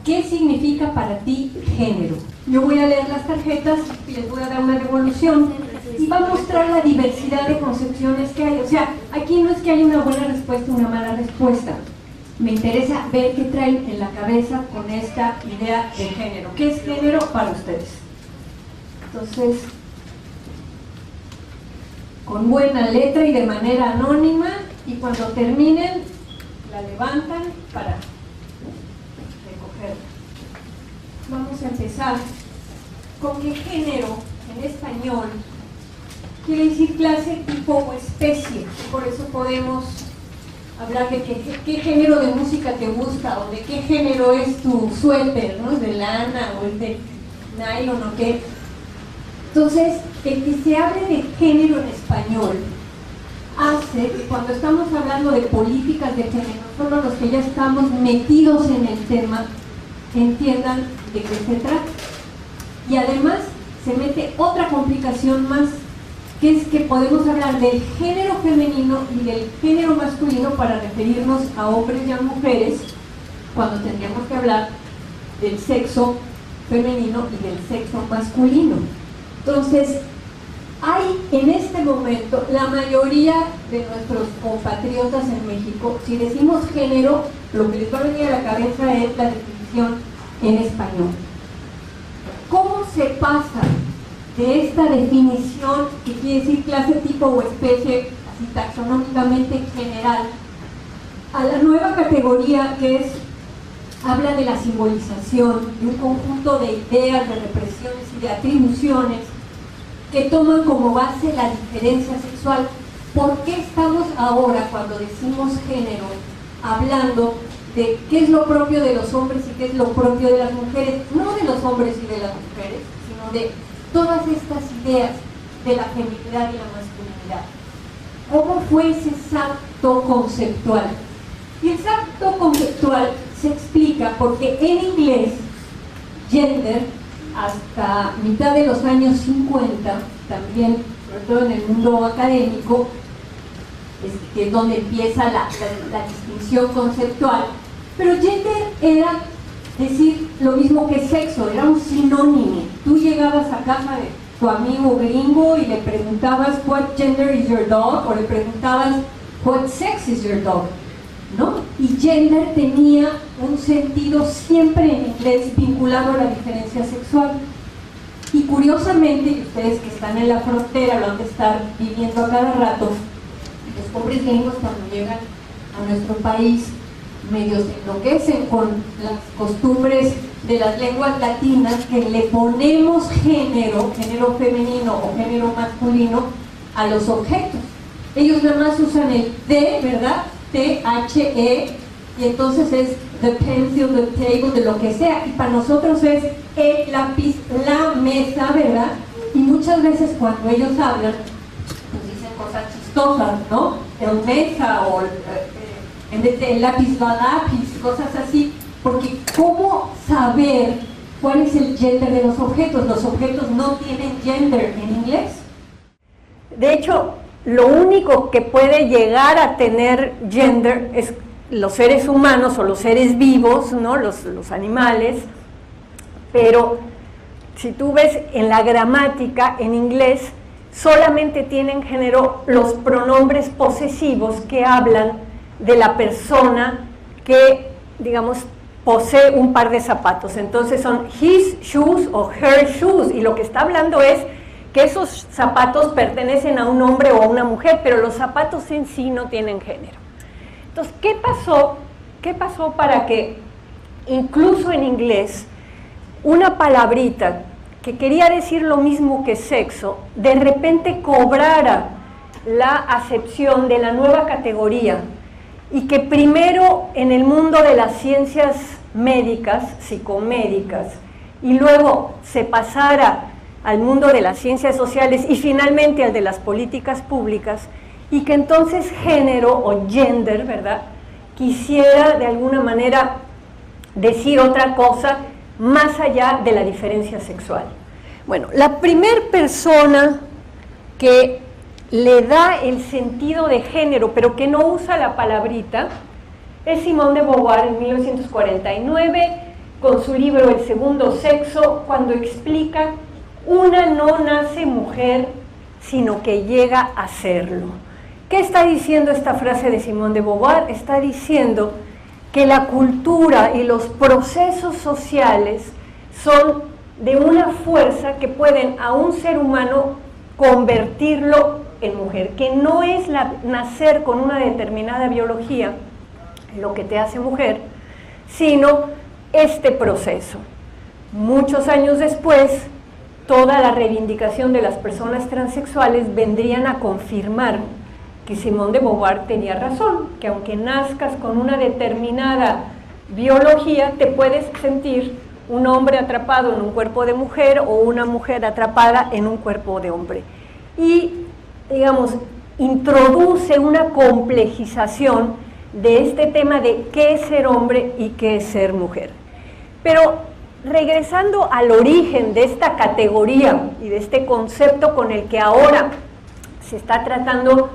¿qué significa para ti género? Yo voy a leer las tarjetas y les voy a dar una revolución y va a mostrar la diversidad de concepciones que hay. O sea, aquí no es que haya una buena respuesta o una mala respuesta. Me interesa ver qué traen en la cabeza con esta idea de género. ¿Qué es género para ustedes? Entonces, con buena letra y de manera anónima, y cuando terminen, la levantan para recogerla. Vamos a empezar con qué género en español quiere decir clase, tipo o especie. Por eso podemos hablar de qué género de música te gusta, o de qué género es tu suéter, ¿no? ¿De lana o es de nylon o qué? Entonces, el que se hable de género en español hace que cuando estamos hablando de políticas de género, solo los que ya estamos metidos en el tema entiendan de qué se trata. Y además se mete otra complicación más, que es que podemos hablar del género femenino y del género masculino para referirnos a hombres y a mujeres, cuando tendríamos que hablar del sexo femenino y del sexo masculino. Entonces, hay en este momento la mayoría de nuestros compatriotas en México, si decimos género, lo que les va a venir a la cabeza es la definición en español. ¿Cómo se pasa de esta definición, que quiere decir clase, tipo o especie, así taxonómicamente general, a la nueva categoría que es, habla de la simbolización, de un conjunto de ideas, de represiones y de atribuciones que toman como base la diferencia sexual? ¿Por qué estamos ahora, cuando decimos género, hablando de qué es lo propio de los hombres y qué es lo propio de las mujeres? No de los hombres y de las mujeres, sino de todas estas ideas de la feminidad y la masculinidad. ¿Cómo fue ese salto conceptual? Y el salto conceptual se explica porque en inglés, gender, hasta mitad de los años 50, también, sobre todo en el mundo académico, que es donde empieza la distinción conceptual, pero gender era decir lo mismo que sexo, era un sinónimo. Tú llegabas a casa de tu amigo gringo y le preguntabas what gender is your dog, o le preguntabas what sex is your dog, ¿no? Y gender tenía un sentido siempre en inglés vinculado a la diferencia sexual. Y curiosamente, y ustedes que están en la frontera lo han de estar viviendo a cada rato, los pobres gringos cuando llegan a nuestro país medios enloquecen con las costumbres de las lenguas latinas, que le ponemos género femenino o género masculino a los objetos. Ellos nada más usan el de, ¿verdad? T-H-E, y entonces es the pencil, the table, de lo que sea, y para nosotros es el lápiz, la mesa, ¿verdad? Y muchas veces cuando ellos hablan, pues dicen cosas chistosas, ¿no? El mesa, o en vez de el lápiz, la lápiz, cosas así, porque ¿cómo saber cuál es el gender de los objetos? Los objetos no tienen gender en inglés. De hecho, lo único que puede llegar a tener gender es los seres humanos o los seres vivos, ¿no? Los animales, pero si tú ves en la gramática en inglés, solamente tienen género los pronombres posesivos que hablan de la persona que, digamos, posee un par de zapatos. Entonces son his shoes o her shoes, y lo que está hablando es que esos zapatos pertenecen a un hombre o a una mujer, pero los zapatos en sí no tienen género. Entonces, ¿qué pasó? ¿Qué pasó para que incluso en inglés una palabrita que quería decir lo mismo que sexo, de repente cobrara la acepción de la nueva categoría, y que primero en el mundo de las ciencias médicas, psicomédicas, y luego se pasara al mundo de las ciencias sociales y finalmente al de las políticas públicas, y que entonces género o gender, ¿verdad?, quisiera de alguna manera decir otra cosa más allá de la diferencia sexual. Bueno, la primer persona que le da el sentido de género, pero que no usa la palabrita, es Simone de Beauvoir en 1949, con su libro El segundo sexo, cuando explica: una no nace mujer, sino que llega a serlo. ¿Qué está diciendo esta frase de Simone de Beauvoir? Está diciendo que la cultura y los procesos sociales son de una fuerza que pueden a un ser humano convertirlo en mujer, que no es nacer con una determinada biología lo que te hace mujer, sino este proceso. Muchos años después, toda la reivindicación de las personas transexuales vendrían a confirmar que Simone de Beauvoir tenía razón, que aunque nazcas con una determinada biología, te puedes sentir un hombre atrapado en un cuerpo de mujer o una mujer atrapada en un cuerpo de hombre. Y, digamos, introduce una complejización de este tema de qué es ser hombre y qué es ser mujer. Pero regresando al origen de esta categoría y de este concepto con el que ahora se está tratando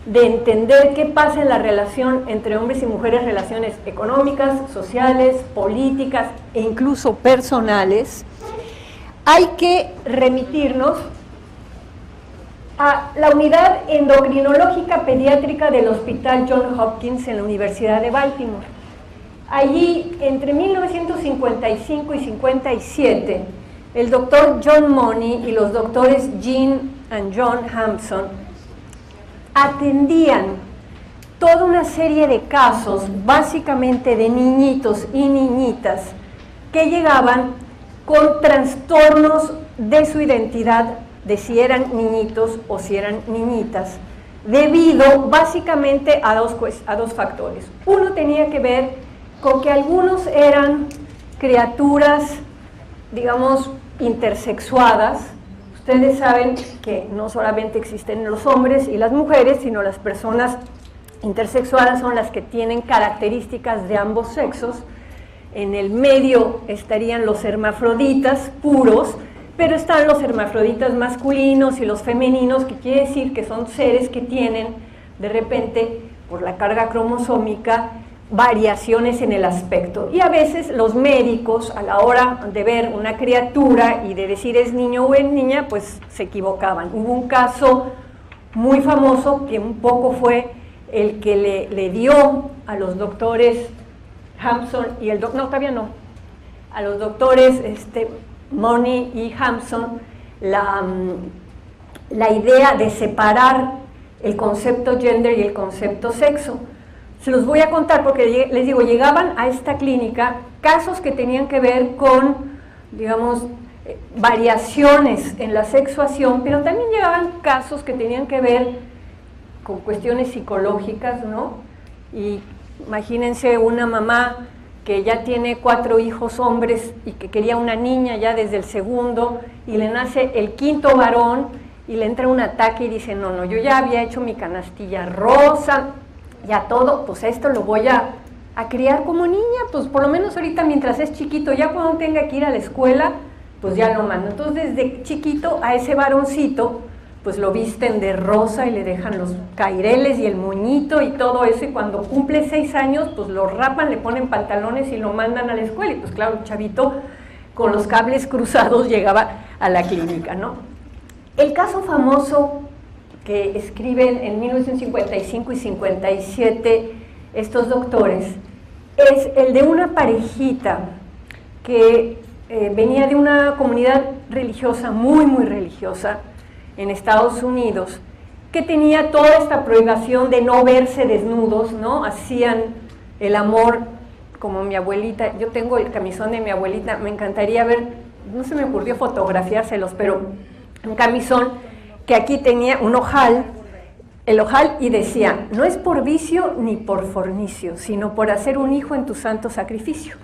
de entender qué pasa en la relación entre hombres y mujeres, relaciones económicas, sociales, políticas e incluso personales, hay que remitirnos a la unidad endocrinológica pediátrica del Hospital Johns Hopkins en la Universidad de Baltimore. Allí, entre 1955 y 57, el doctor John Money y los doctores Jean and John Hampson atendían toda una serie de casos, básicamente de niñitos y niñitas, que llegaban con trastornos de su identidad, de si eran niñitos o si eran niñitas, debido básicamente a dos factores. Uno tenía que ver con que algunos eran criaturas, digamos, intersexuadas. Ustedes saben que no solamente existen los hombres y las mujeres, sino las personas intersexuadas son las que tienen características de ambos sexos. En el medio estarían los hermafroditas puros, pero están los hermafroditas masculinos y los femeninos, que quiere decir que son seres que tienen, de repente, por la carga cromosómica, variaciones en el aspecto. Y a veces los médicos, a la hora de ver una criatura y de decir es niño o es niña, pues se equivocaban. Hubo un caso muy famoso que un poco fue el que le dio a los doctores Hampson y a los doctores Money y Hampson la idea de separar el concepto gender y el concepto sexo. Se los voy a contar porque les digo, llegaban a esta clínica casos que tenían que ver con, digamos, variaciones en la sexuación, pero también llegaban casos que tenían que ver con cuestiones psicológicas, ¿no? Y imagínense una mamá que ya tiene 4 hijos hombres y que quería una niña ya desde el segundo, y le nace el 5º varón y le entra un ataque y dice, no, yo ya había hecho mi canastilla rosa, ya todo, pues esto lo voy a criar como niña, pues por lo menos ahorita mientras es chiquito, ya cuando tenga que ir a la escuela, pues ya lo mando. Entonces desde chiquito a ese varoncito, pues lo visten de rosa y le dejan los caireles y el moñito y todo eso, y cuando cumple 6 años, pues lo rapan, le ponen pantalones y lo mandan a la escuela, y pues claro, el chavito con los cables cruzados llegaba a la clínica, ¿no? El caso famoso que escriben en 1955 y 57 estos doctores es el de una parejita que venía de una comunidad religiosa, muy religiosa, en Estados Unidos, que tenía toda esta prohibición de no verse desnudos, ¿no? Hacían el amor como mi abuelita. Yo tengo el camisón de mi abuelita, me encantaría ver, no se me ocurrió fotografiárselos, pero un camisón que aquí tenía un ojal, el ojal, y decía, no es por vicio ni por fornicio, sino por hacer un hijo en tu santo sacrificio.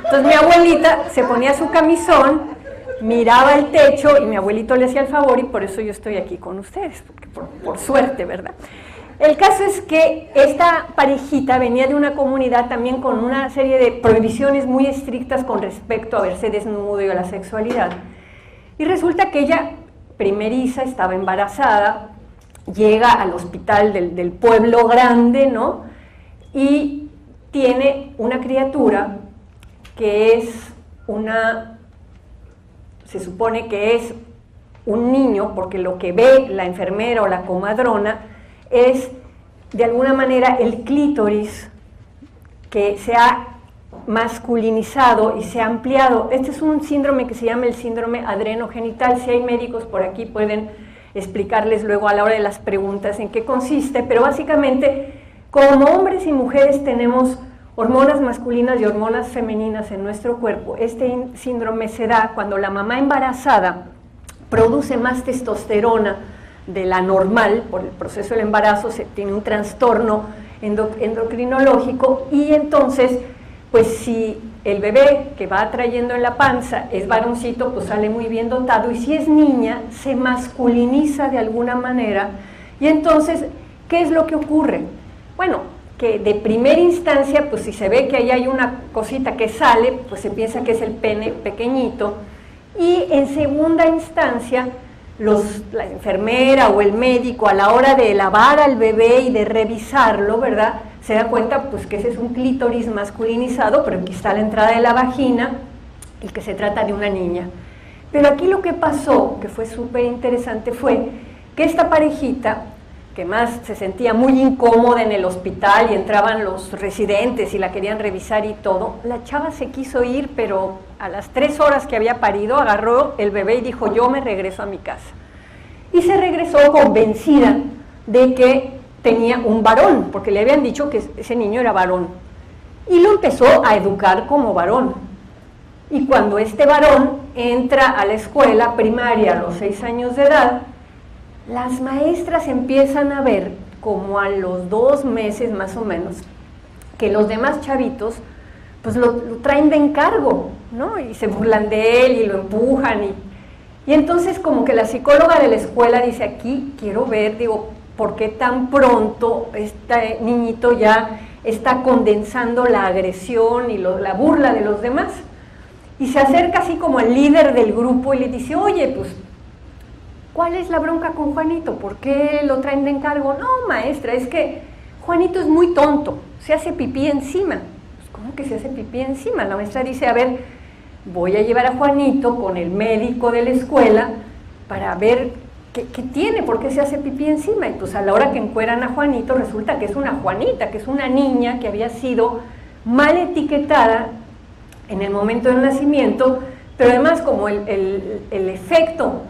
Entonces mi abuelita se ponía su camisón, miraba el techo y mi abuelito le hacía el favor, y por eso yo estoy aquí con ustedes, porque por suerte, ¿verdad? El caso es que esta parejita venía de una comunidad también con una serie de prohibiciones muy estrictas con respecto a verse desnudo y a la sexualidad. Y resulta que ella, primeriza, estaba embarazada, llega al hospital del pueblo grande, ¿no? Y tiene una criatura que es se supone que es un niño, porque lo que ve la enfermera o la comadrona es de alguna manera el clítoris que se ha masculinizado y se ha ampliado. Este es un síndrome que se llama el síndrome adrenogenital. Si hay médicos por aquí pueden explicarles luego a la hora de las preguntas en qué consiste, pero básicamente como hombres y mujeres tenemos hormonas masculinas y hormonas femeninas en nuestro cuerpo. Este síndrome se da cuando la mamá embarazada produce más testosterona de la normal por el proceso del embarazo, se tiene un trastorno endocrinológico y entonces, pues si el bebé que va trayendo en la panza es varoncito, pues sale muy bien dotado, y si es niña, se masculiniza de alguna manera, y entonces, ¿qué es lo que ocurre? Bueno, que de primera instancia, pues si se ve que ahí hay una cosita que sale, pues se piensa que es el pene pequeñito, y en segunda instancia, la enfermera o el médico a la hora de lavar al bebé y de revisarlo, ¿verdad?, se da cuenta pues que ese es un clítoris masculinizado, pero aquí está la entrada de la vagina y que se trata de una niña. Pero aquí lo que pasó, que fue súper interesante, fue que esta parejita, que más se sentía muy incómoda en el hospital y entraban los residentes y la querían revisar y todo, la chava se quiso ir, pero a las 3 horas que había parido, agarró el bebé y dijo, yo me regreso a mi casa. Y se regresó convencida de que tenía un varón, porque le habían dicho que ese niño era varón. Y lo empezó a educar como varón. Y cuando este varón entra a la escuela primaria a los 6 años de edad, las maestras empiezan a ver, como a los 2 meses más o menos, que los demás chavitos pues lo traen de encargo, ¿no? Y se burlan de él y lo empujan. Y entonces como que la psicóloga de la escuela dice, aquí quiero ver, digo, ¿por qué tan pronto este niñito ya está condensando la agresión y la burla de los demás? Y se acerca así como el líder del grupo y le dice, oye, pues, ¿cuál es la bronca con Juanito? ¿Por qué lo traen de encargo? No, maestra, es que Juanito es muy tonto, se hace pipí encima. Pues, ¿cómo que se hace pipí encima? La maestra dice, a ver, voy a llevar a Juanito con el médico de la escuela para ver ¿qué tiene? ¿Por qué se hace pipí encima? Y pues a la hora que encueran a Juanito resulta que es una Juanita, que es una niña que había sido mal etiquetada en el momento del nacimiento, pero además como el efecto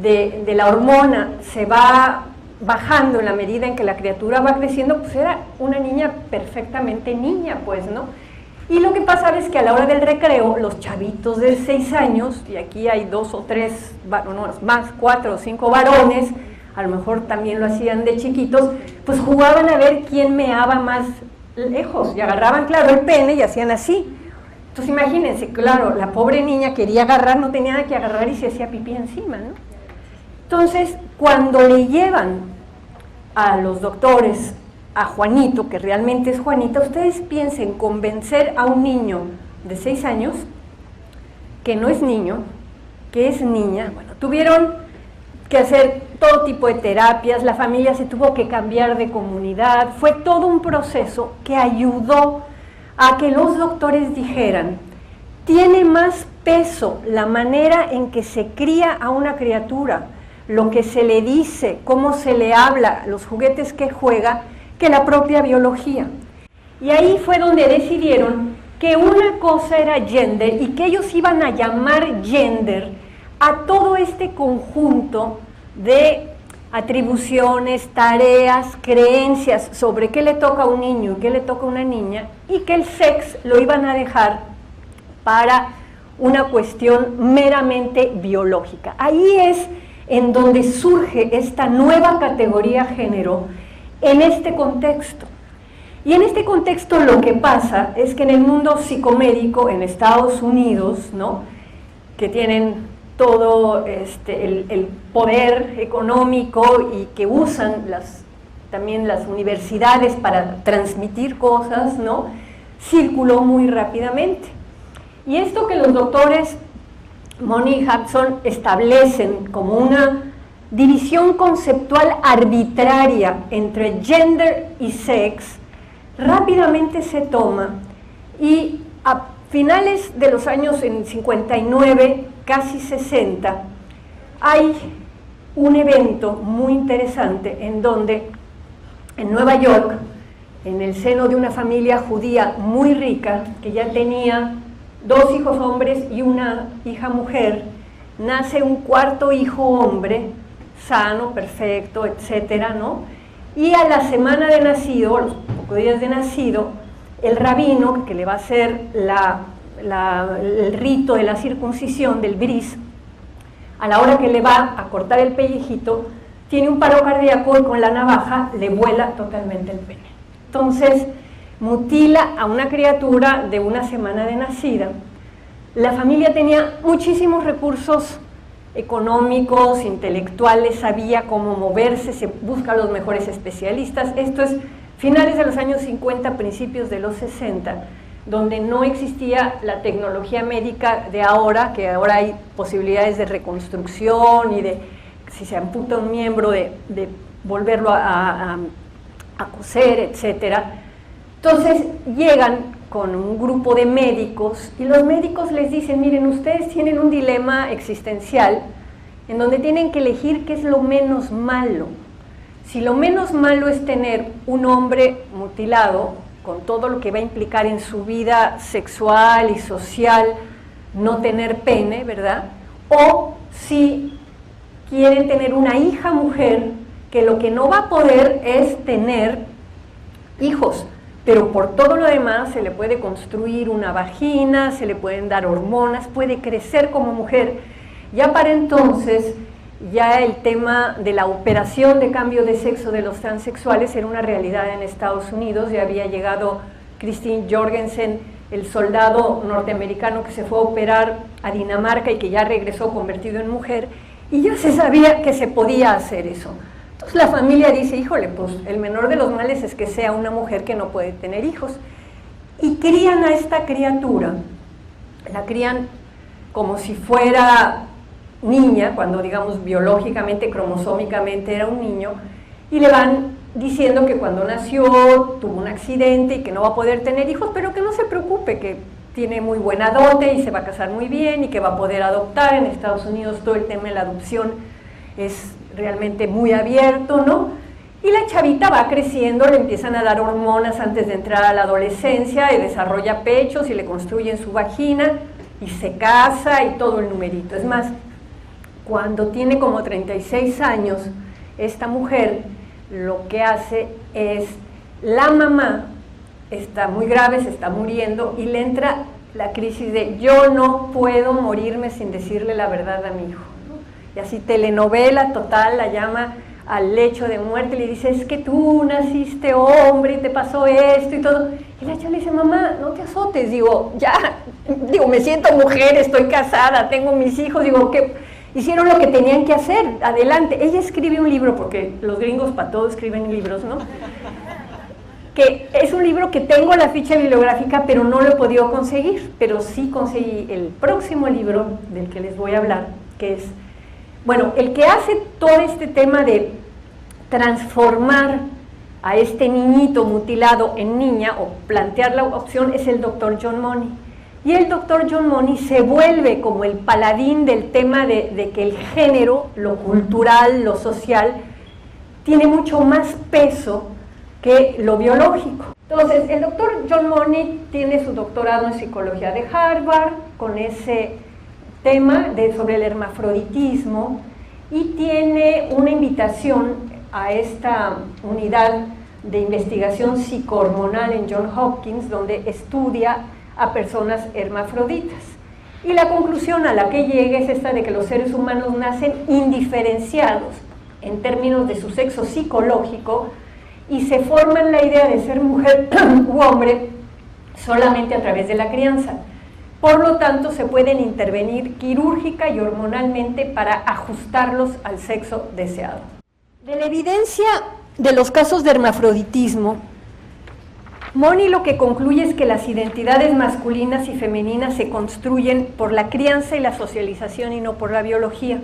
de la hormona se va bajando en la medida en que la criatura va creciendo, pues era una niña perfectamente niña, pues, ¿no? Y lo que pasaba es que a la hora del recreo, los chavitos de 6 años, y aquí hay 2 o 3, no, más 4 o 5 varones, a lo mejor también lo hacían de chiquitos, pues jugaban a ver quién meaba más lejos, y agarraban, claro, el pene y hacían así. Entonces imagínense, claro, la pobre niña quería agarrar, no tenía nada que agarrar y se hacía pipí encima, ¿no? Entonces, cuando le llevan a los doctores a Juanito, que realmente es Juanita, ustedes piensen convencer a un niño de 6 años, que no es niño, que es niña. Bueno, tuvieron que hacer todo tipo de terapias, la familia se tuvo que cambiar de comunidad, fue todo un proceso que ayudó a que los doctores dijeran, tiene más peso la manera en que se cría a una criatura, lo que se le dice, cómo se le habla, los juguetes que juega, que la propia biología. Y ahí fue donde decidieron que una cosa era gender y que ellos iban a llamar gender a todo este conjunto de atribuciones, tareas, creencias sobre qué le toca a un niño y qué le toca a una niña, y que el sex lo iban a dejar para una cuestión meramente biológica. Ahí es en donde surge esta nueva categoría género en este contexto. Y en este contexto lo que pasa es que en el mundo psicomédico en Estados Unidos, ¿no?, que tienen todo el poder económico y que usan también las universidades para transmitir cosas, ¿no?, circuló muy rápidamente. Y esto que los doctores Money y Hudson establecen como una división conceptual arbitraria entre gender y sex, rápidamente se toma y finales de los años en 59, casi 60, hay un evento muy interesante en donde en Nueva York, en el seno de una familia judía muy rica, que ya tenía 2 hijos hombres y una hija mujer, nace un 4.º hijo hombre, sano, perfecto, etcétera, ¿no? Y a la semana de nacido, a los pocos días de nacido, el rabino, que le va a hacer el rito de la circuncisión, del bris, a la hora que le va a cortar el pellejito, tiene un paro cardíaco y con la navaja le vuela totalmente el pene. Entonces, mutila a una criatura de una semana de nacida. La familia tenía muchísimos recursos económicos, intelectuales, sabía cómo moverse, se busca a los mejores especialistas. Esto es finales de los años 50, principios de los 60, donde no existía la tecnología médica de ahora, que ahora hay posibilidades de reconstrucción y de, si se amputa un miembro, de volverlo a coser, etcétera. Entonces llegan con un grupo de médicos y los médicos les dicen, miren, ustedes tienen un dilema existencial en donde tienen que elegir qué es lo menos malo. Si lo menos malo es tener un hombre mutilado, con todo lo que va a implicar en su vida sexual y social, no tener pene, ¿verdad? O si quieren tener una hija mujer, que lo que no va a poder es tener hijos, pero por todo lo demás se le puede construir una vagina, se le pueden dar hormonas, puede crecer como mujer. Ya para entonces, ya el tema de la operación de cambio de sexo de los transexuales era una realidad en Estados Unidos. Ya había llegado Christine Jorgensen, el soldado norteamericano que se fue a operar a Dinamarca y que ya regresó convertido en mujer, y ya se sabía que se podía hacer eso. Entonces la familia dice, híjole, pues el menor de los males es que sea una mujer que no puede tener hijos. Y crían a esta criatura, la crían como si fuera niña, cuando digamos biológicamente, cromosómicamente era un niño, y le van diciendo que cuando nació tuvo un accidente y que no va a poder tener hijos, pero que no se preocupe, que tiene muy buena dote y se va a casar muy bien y que va a poder adoptar. En Estados Unidos todo el tema de la adopción es realmente muy abierto, ¿no? Y la chavita va creciendo, le empiezan a dar hormonas antes de entrar a la adolescencia, y desarrolla pechos y le construyen su vagina y se casa y todo el numerito. Es más, cuando tiene como 36 años, esta mujer lo que hace es, la mamá está muy grave, se está muriendo, y le entra la crisis de yo no puedo morirme sin decirle la verdad a mi hijo. Y así telenovela total, la llama al lecho de muerte y le dice, es que tú naciste hombre y te pasó esto y todo. Y la chava le dice, mamá, no te azotes, me siento mujer, estoy casada, tengo mis hijos, que hicieron lo que tenían que hacer, adelante. Ella escribe un libro, porque los gringos para todo escriben libros, ¿no? Que es un libro que tengo la ficha bibliográfica, pero no lo he podido conseguir, pero sí conseguí el próximo libro del que les voy a hablar, que es, bueno, el que hace todo este tema de transformar a este niñito mutilado en niña, o plantear la opción, es el doctor John Money. Y el doctor John Money se vuelve como el paladín del tema de que el género, lo cultural, lo social, tiene mucho más peso que lo biológico. Entonces, el doctor John Money tiene su doctorado en psicología de Harvard, con ese tema sobre el hermafroditismo, y tiene una invitación a esta unidad de investigación psicohormonal en Johns Hopkins, donde estudia a personas hermafroditas. Y la conclusión a la que llega es esta de que los seres humanos nacen indiferenciados en términos de su sexo psicológico y se forman la idea de ser mujer u hombre solamente a través de la crianza. Por lo tanto, se pueden intervenir quirúrgica y hormonalmente para ajustarlos al sexo deseado. De la evidencia de los casos de hermafroditismo, Money lo que concluye es que las identidades masculinas y femeninas se construyen por la crianza y la socialización y no por la biología.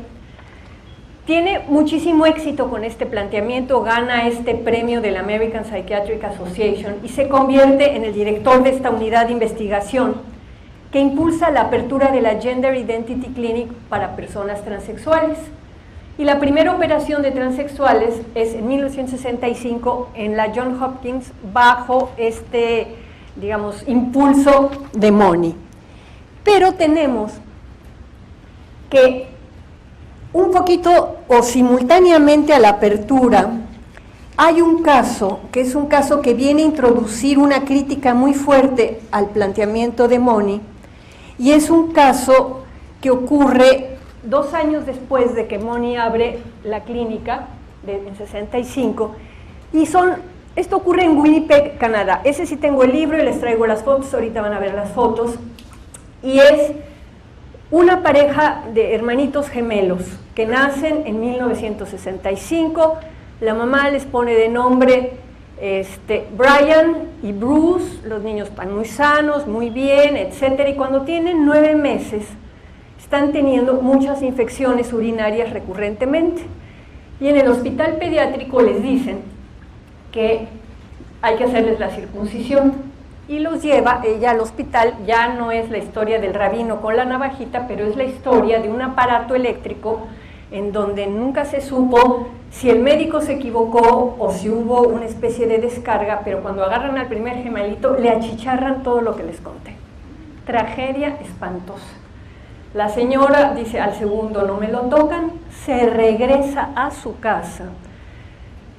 Tiene muchísimo éxito con este planteamiento, gana este premio de la American Psychiatric Association y se convierte en el director de esta unidad de investigación, que impulsa la apertura de la Gender Identity Clinic para personas transexuales. Y la primera operación de transexuales es en 1965 en la Johns Hopkins bajo este, digamos, impulso de Moni. Pero tenemos que un poquito o simultáneamente a la apertura hay un caso que es un caso que viene a introducir una crítica muy fuerte al planteamiento de Moni, y es un caso que ocurre 2 años después de que Moni abre la clínica en 65, y esto ocurre en Winnipeg, Canadá. Ese sí tengo el libro y les traigo las fotos, ahorita van a ver las fotos, y es una pareja de hermanitos gemelos que nacen en 1965, la mamá les pone de nombre Brian y Bruce, los niños están muy sanos, muy bien, etcétera, y cuando tienen 9 meses están teniendo muchas infecciones urinarias recurrentemente, y en el hospital pediátrico les dicen que hay que hacerles la circuncisión, y los lleva ella al hospital. Ya no es la historia del rabino con la navajita, pero es la historia de un aparato eléctrico en donde nunca se supo si el médico se equivocó o si hubo una especie de descarga, pero cuando agarran al primer gemelito le achicharran todo lo que les conté. Tragedia espantosa. La señora dice, al segundo no me lo tocan, se regresa a su casa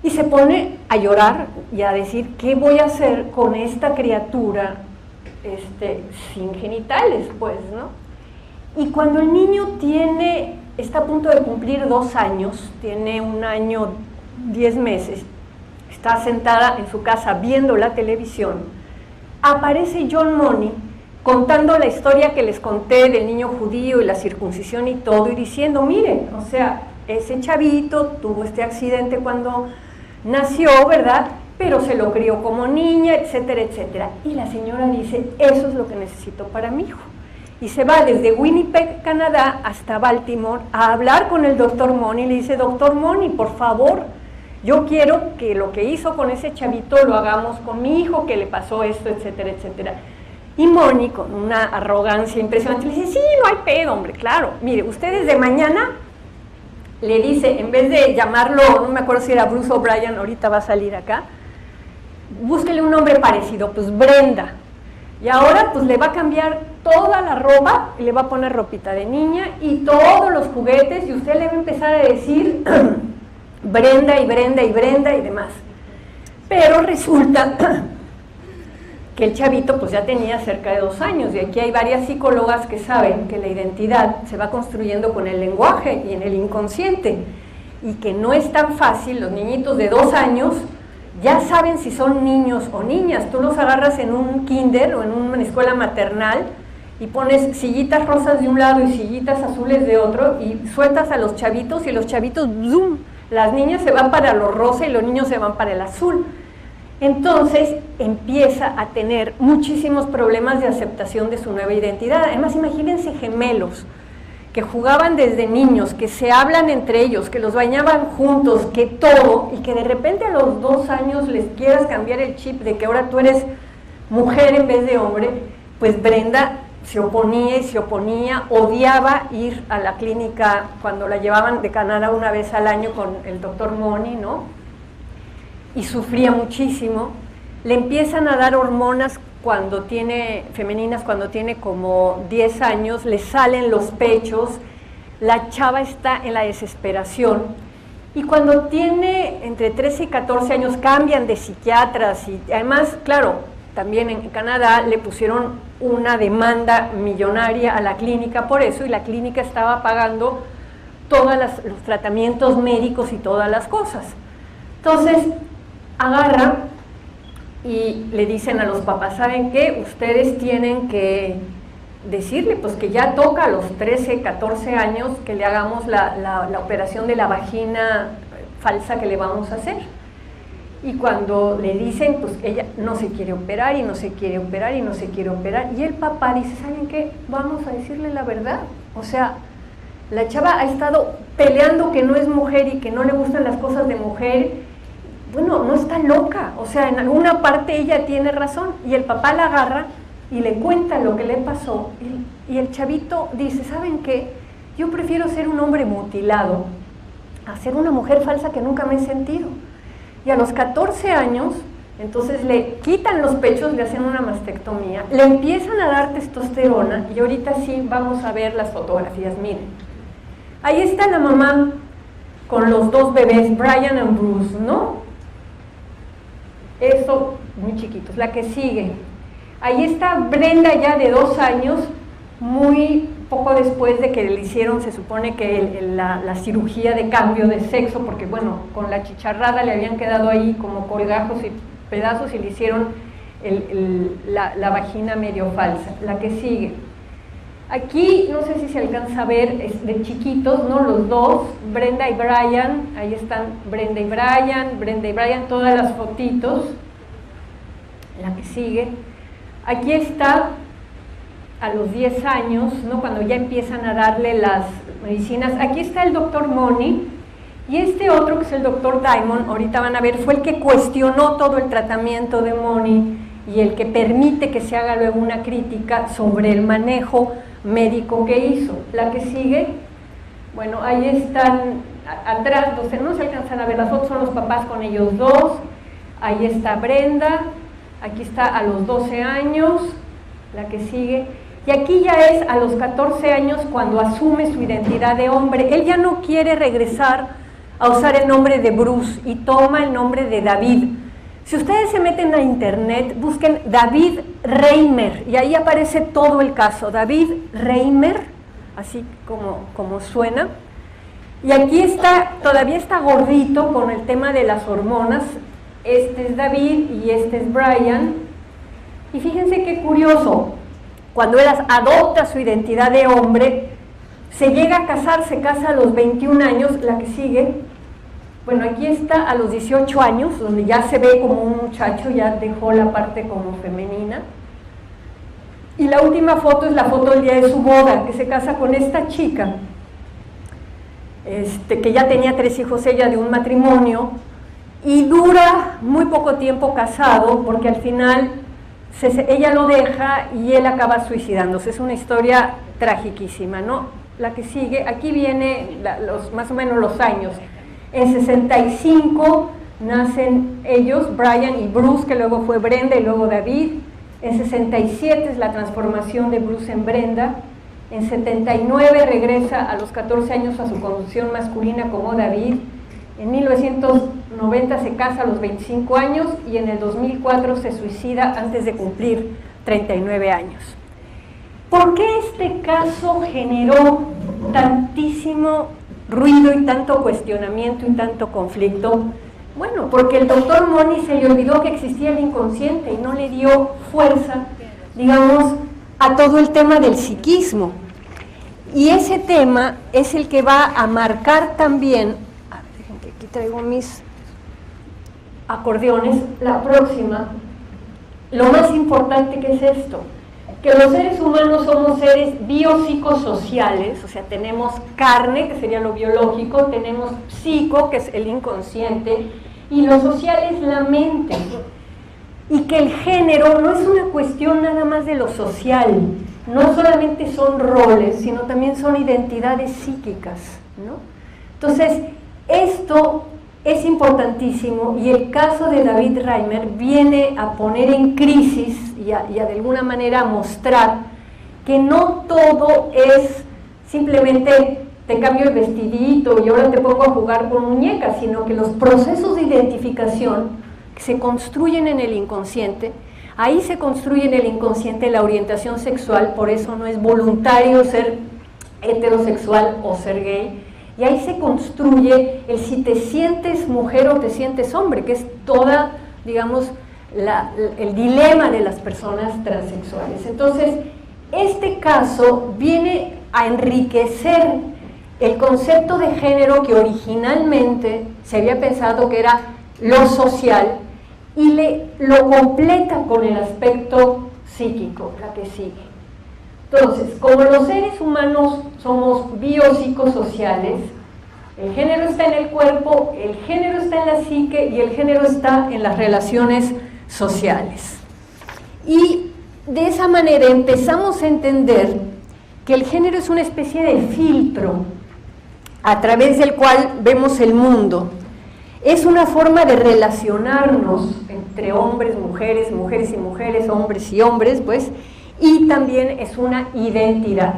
y se pone a llorar y a decir, ¿qué voy a hacer con esta criatura sin genitales, pues, ¿no? Y cuando el niño está a punto de cumplir 2 años, tiene 1 año, 10 meses, está sentada en su casa viendo la televisión, aparece John Money contando la historia que les conté del niño judío y la circuncisión y todo, y diciendo, miren, o sea, ese chavito tuvo este accidente cuando nació, ¿verdad?, pero se lo crió como niña, etcétera, etcétera. Y la señora dice, eso es lo que necesito para mi hijo. Y se va desde Winnipeg, Canadá, hasta Baltimore a hablar con el doctor Money. Le dice, doctor Money, por favor, yo quiero que lo que hizo con ese chavito lo hagamos con mi hijo, que le pasó esto, etcétera, etcétera. Y Money, con una arrogancia impresionante, le dice, sí, no hay pedo, hombre, claro. Mire, ustedes de mañana, le dice, en vez de llamarlo, no me acuerdo si era Bruce O'Brien, ahorita va a salir acá, búsquele un nombre parecido, pues Brenda. Y ahora pues le va a cambiar toda la ropa, y le va a poner ropita de niña y todos los juguetes, y usted le va a empezar a decir Brenda y Brenda y Brenda y demás. Pero resulta que el chavito pues ya tenía cerca de 2 años, y aquí hay varias psicólogas que saben que la identidad se va construyendo con el lenguaje y en el inconsciente, y que no es tan fácil. Los niñitos de 2 años ya saben si son niños o niñas. Tú los agarras en un kinder o en una escuela maternal y pones sillitas rosas de un lado y sillitas azules de otro, y sueltas a los chavitos, y los chavitos, ¡zoom!, las niñas se van para lo rosa y los niños se van para el azul. Entonces empieza a tener muchísimos problemas de aceptación de su nueva identidad. Además, imagínense gemelos que jugaban desde niños, que se hablan entre ellos, que los bañaban juntos, que todo, y que de repente a los 2 años les quieras cambiar el chip de que ahora tú eres mujer en vez de hombre. Pues Brenda se oponía y se oponía, odiaba ir a la clínica cuando la llevaban de Canadá una vez al año con el doctor Money, ¿no? Y sufría muchísimo. Le empiezan a dar hormonas femeninas cuando tiene como 10 años, le salen los pechos, la chava está en la desesperación, y cuando tiene entre 13 y 14 años cambian de psiquiatras, y además, claro, también en Canadá le pusieron una demanda millonaria a la clínica por eso, y la clínica estaba pagando todos los tratamientos médicos y todas las cosas. Entonces agarra y le dicen a los papás, ¿saben qué? Ustedes tienen que decirle pues que ya toca a los 13, 14 años que le hagamos la operación de la vagina falsa que le vamos a hacer. Y cuando le dicen, pues ella no se quiere operar y no se quiere operar y no se quiere operar, y el papá dice, ¿saben qué? Vamos a decirle la verdad. O sea, la chava ha estado peleando que no es mujer y que no le gustan las cosas de mujer. Bueno, no está loca, o sea, en alguna parte ella tiene razón. Y el papá la agarra y le cuenta lo que le pasó, y el chavito dice, ¿saben qué? Yo prefiero ser un hombre mutilado a ser una mujer falsa que nunca me he sentido. Y a los 14 años, entonces le quitan los pechos, le hacen una mastectomía, le empiezan a dar testosterona, y ahorita sí vamos a ver las fotografías, miren. Ahí está la mamá con los dos bebés, Brian y Bruce, ¿no? Eso, muy chiquitos. La que sigue. Ahí está Brenda ya de 2 años, muy poco después de que le hicieron, se supone que la cirugía de cambio de sexo, porque bueno, con la chicharrada le habían quedado ahí como colgajos y pedazos y le hicieron la vagina medio falsa. La que sigue. Aquí, no sé si se alcanza a ver, es de chiquitos, ¿no? Los dos, Brenda y Brian, ahí están Brenda y Brian, todas las fotitos. La que sigue. Aquí está a los 10 años, ¿no? Cuando ya empiezan a darle las medicinas. Aquí está el doctor Money, y este otro, que es el doctor Diamond, ahorita van a ver, fue el que cuestionó todo el tratamiento de Money y el que permite que se haga luego una crítica sobre el manejo médico que hizo. La que sigue, bueno, ahí están atrás, no se alcanzan a ver las fotos, son los papás con ellos dos. Ahí está Brenda, aquí está a los 12 años, la que sigue, y aquí ya es a los 14 años cuando asume su identidad de hombre. Él ya no quiere regresar a usar el nombre de Bruce y toma el nombre de David. Si ustedes se meten a internet, busquen David Reimer y ahí aparece todo el caso. David Reimer, así como suena. Y aquí está, todavía está gordito con el tema de las hormonas. Este es David y este es Brian. Y fíjense qué curioso, cuando él adopta su identidad de hombre, se llega a casar, se casa a los 21 años, la que sigue. Bueno, aquí está a los 18 años, donde ya se ve como un muchacho, ya dejó la parte como femenina. Y la última foto es la foto del día de su boda, que se casa con esta chica, que ya tenía 3 hijos ella de un matrimonio, y dura muy poco tiempo casado, porque al final ella lo deja y él acaba suicidándose. Es una historia tragiquísima, ¿no? La que sigue, aquí viene más o menos los años. En 65 nacen ellos, Brian y Bruce, que luego fue Brenda y luego David. En 67 es la transformación de Bruce en Brenda. En 79 regresa a los 14 años a su condición masculina como David. En 1990 se casa a los 25 años y en el 2004 se suicida antes de cumplir 39 años. ¿Por qué este caso generó tantísimo ruido y tanto cuestionamiento y tanto conflicto? Bueno, porque el doctor Money se le olvidó que existía el inconsciente y no le dio fuerza, digamos, a todo el tema del psiquismo. Y ese tema es el que va a marcar también, a ver, dejen que aquí traigo mis acordeones, la próxima, lo más importante que es esto, que los seres humanos somos seres biopsicosociales, o sea, tenemos carne, que sería lo biológico, tenemos psico, que es el inconsciente, y lo social es la mente. Y que el género no es una cuestión nada más de lo social, no solamente son roles, sino también son identidades psíquicas, ¿no? Entonces, esto es importantísimo y el caso de David Reimer viene a poner en crisis y a de alguna manera a mostrar que no todo es simplemente te cambio el vestidito y ahora te pongo a jugar con muñecas, sino que los procesos de identificación que se construyen en el inconsciente, ahí se construye en el inconsciente la orientación sexual, por eso no es voluntario ser heterosexual o ser gay. Y ahí se construye el si te sientes mujer o te sientes hombre, que es toda, digamos, el dilema de las personas transexuales. Entonces, este caso viene a enriquecer el concepto de género que originalmente se había pensado que era lo social y lo completa con el aspecto psíquico, la que sigue. Entonces, como los seres humanos somos biopsicosociales, el género está en el cuerpo, el género está en la psique y el género está en las relaciones sociales. Y de esa manera empezamos a entender que el género es una especie de filtro a través del cual vemos el mundo. Es una forma de relacionarnos entre hombres, mujeres, mujeres y mujeres, hombres y hombres, pues, y también es una identidad.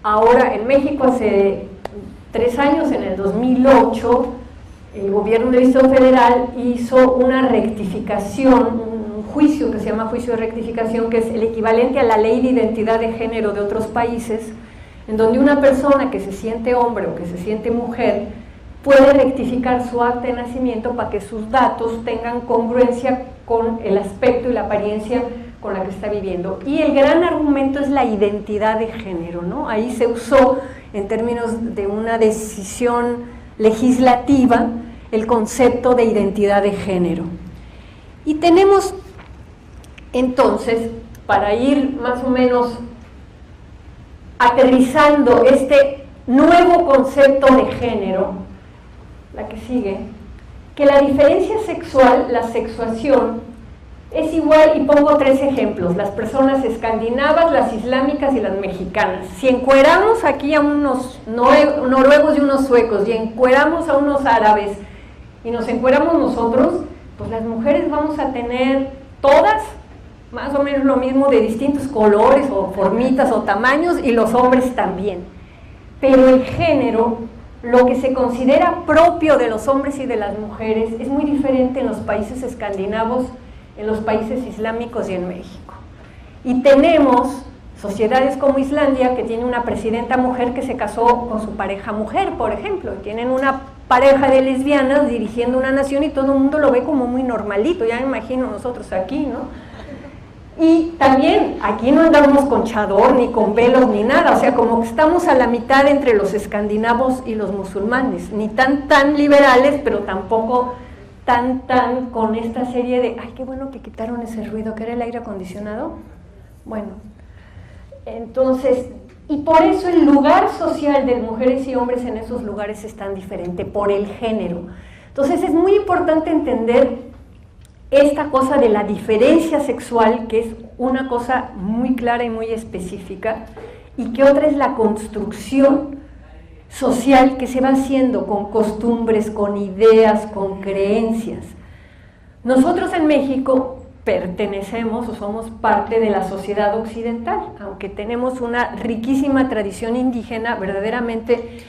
Ahora, en México hace 3 años, en el 2008, el gobierno del Distrito Federal hizo una rectificación, un juicio que se llama juicio de rectificación, que es el equivalente a la ley de identidad de género de otros países, en donde una persona que se siente hombre o que se siente mujer puede rectificar su acta de nacimiento para que sus datos tengan congruencia con el aspecto y la apariencia con la que está viviendo. Y el gran argumento es la identidad de género, ¿no? Ahí se usó, en términos de una decisión legislativa, el concepto de identidad de género. Y tenemos, entonces, para ir más o menos aterrizando este nuevo concepto de género, la que sigue, que la diferencia sexual, la sexuación, es igual, y pongo 3 ejemplos, las personas escandinavas, las islámicas y las mexicanas. Si encueramos aquí a unos noruegos y unos suecos, y encueramos a unos árabes, y nos encueramos nosotros, pues las mujeres vamos a tener todas más o menos lo mismo, de distintos colores o formitas o tamaños, y los hombres también. Pero el género, lo que se considera propio de los hombres y de las mujeres, es muy diferente en los países escandinavos, en los países islámicos y en México. Y tenemos sociedades como Islandia, que tiene una presidenta mujer que se casó con su pareja mujer, por ejemplo, y tienen una pareja de lesbianas dirigiendo una nación y todo el mundo lo ve como muy normalito, ya me imagino nosotros aquí, ¿no? Y también aquí no andamos con chador, ni con velos, ni nada, o sea, como que estamos a la mitad entre los escandinavos y los musulmanes, ni tan liberales, pero tampoco tan con esta serie de, ay, qué bueno que quitaron ese ruido, que era el aire acondicionado. Bueno, entonces, y por eso el lugar social de mujeres y hombres en esos lugares es tan diferente, por el género. Entonces es muy importante entender esta cosa de la diferencia sexual, que es una cosa muy clara y muy específica, y que otra es la construcción social que se va haciendo con costumbres, con ideas, con creencias. Nosotros en México pertenecemos o somos parte de la sociedad occidental, aunque tenemos una riquísima tradición indígena, verdaderamente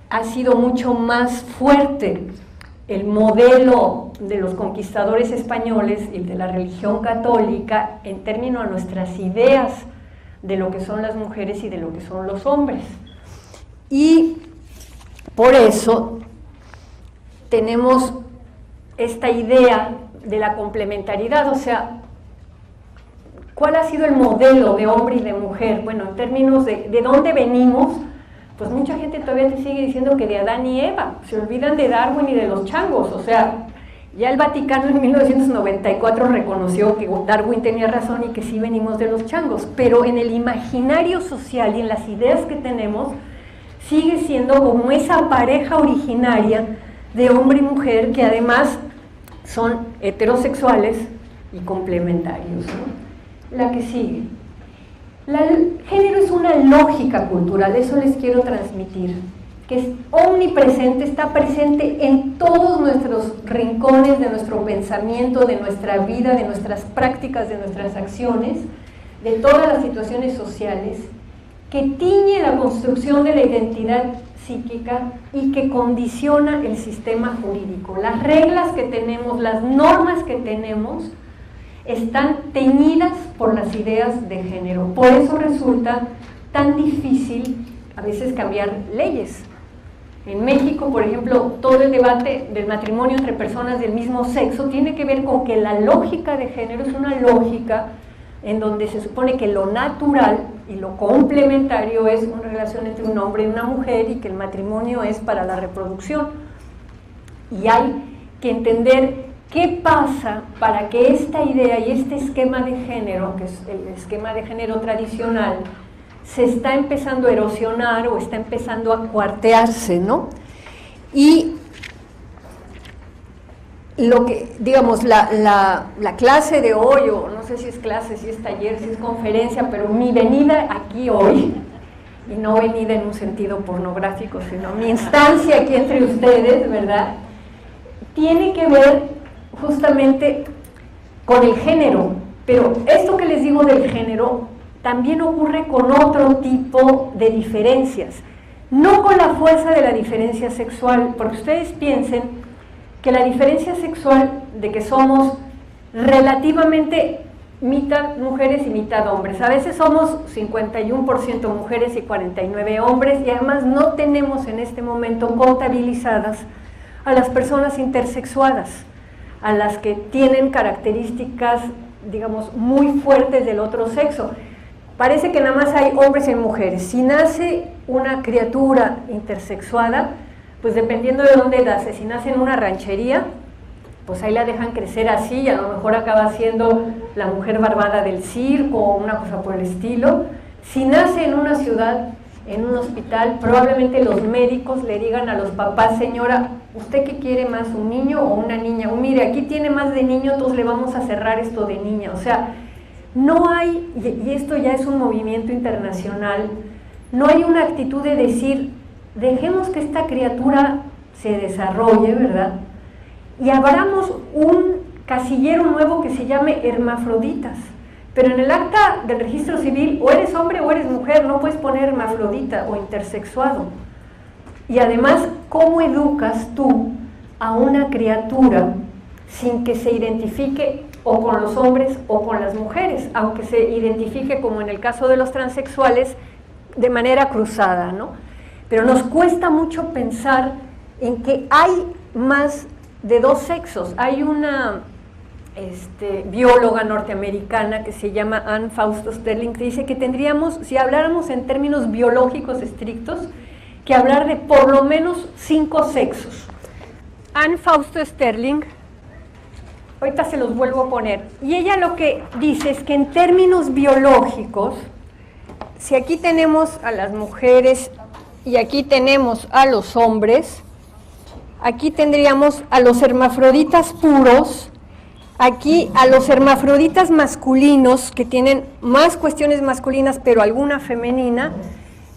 ha sido mucho más fuerte el modelo de los conquistadores españoles y de la religión católica en términos a nuestras ideas de lo que son las mujeres y de lo que son los hombres. Y por eso tenemos esta idea de la complementariedad, o sea, ¿cuál ha sido el modelo de hombre y de mujer? Bueno, en términos de dónde venimos, pues mucha gente todavía te sigue diciendo que de Adán y Eva, se olvidan de Darwin y de los changos, o sea, ya el Vaticano en 1994 reconoció que Darwin tenía razón y que sí venimos de los changos, pero en el imaginario social y en las ideas que tenemos, sigue siendo como esa pareja originaria de hombre y mujer que además son heterosexuales y complementarios, ¿no? La que sigue. El género es una lógica cultural, eso les quiero transmitir, que es omnipresente, está presente en todos nuestros rincones de nuestro pensamiento, de nuestra vida, de nuestras prácticas, de nuestras acciones, de todas las situaciones sociales, que tiñe la construcción de la identidad psíquica y que condiciona el sistema jurídico. Las reglas que tenemos, las normas que tenemos, están teñidas por las ideas de género. Por eso resulta tan difícil a veces cambiar leyes. En México, por ejemplo, todo el debate del matrimonio entre personas del mismo sexo tiene que ver con que la lógica de género es una lógica en donde se supone que lo natural y lo complementario es una relación entre un hombre y una mujer y que el matrimonio es para la reproducción. Y hay que entender qué pasa para que esta idea y este esquema de género, que es el esquema de género tradicional, se está empezando a erosionar o está empezando a cuartearse, ¿no? Y lo que, digamos, la clase de hoy, o no sé si es clase, si es taller, si es conferencia, pero mi venida aquí hoy, y no venida en un sentido pornográfico, sino mi instancia aquí entre ustedes, ¿verdad?, tiene que ver justamente con el género, pero esto que les digo del género también ocurre con otro tipo de diferencias, no con la fuerza de la diferencia sexual, porque ustedes piensen que la diferencia sexual de que somos relativamente mitad mujeres y mitad hombres, a veces somos 51% mujeres y 49% hombres, y además no tenemos en este momento contabilizadas a las personas intersexuadas, a las que tienen características, digamos, muy fuertes del otro sexo. Parece que nada más hay hombres y mujeres. Si nace una criatura intersexuada, pues dependiendo de dónde nace, si nace en una ranchería, pues ahí la dejan crecer así y a lo mejor acaba siendo la mujer barbada del circo o una cosa por el estilo. Si nace en una ciudad, en un hospital, probablemente los médicos le digan a los papás: señora, ¿usted qué quiere más, un niño o una niña? O mire, aquí tiene más de niño, entonces le vamos a cerrar esto de niña. O sea, no hay, y esto ya es un movimiento internacional, no hay una actitud de decir, dejemos que esta criatura se desarrolle, ¿verdad?, y abramos un casillero nuevo que se llame hermafroditas. Pero en el acta del registro civil, o eres hombre o eres mujer, no puedes poner hermafrodita o intersexuado. Y además, ¿cómo educas tú a una criatura sin que se identifique o con los hombres o con las mujeres, aunque se identifique, como en el caso de los transexuales, de manera cruzada, ¿no? Pero nos cuesta mucho pensar en que hay más de dos sexos. Hay una bióloga norteamericana que se llama Ann Fausto Sterling, que dice que tendríamos, si habláramos en términos biológicos estrictos, que hablar de por lo menos 5 sexos. Ann Fausto Sterling, ahorita se los vuelvo a poner, y ella lo que dice es que en términos biológicos, si aquí tenemos a las mujeres y aquí tenemos a los hombres, aquí tendríamos a los hermafroditas puros, aquí a los hermafroditas masculinos que tienen más cuestiones masculinas pero alguna femenina,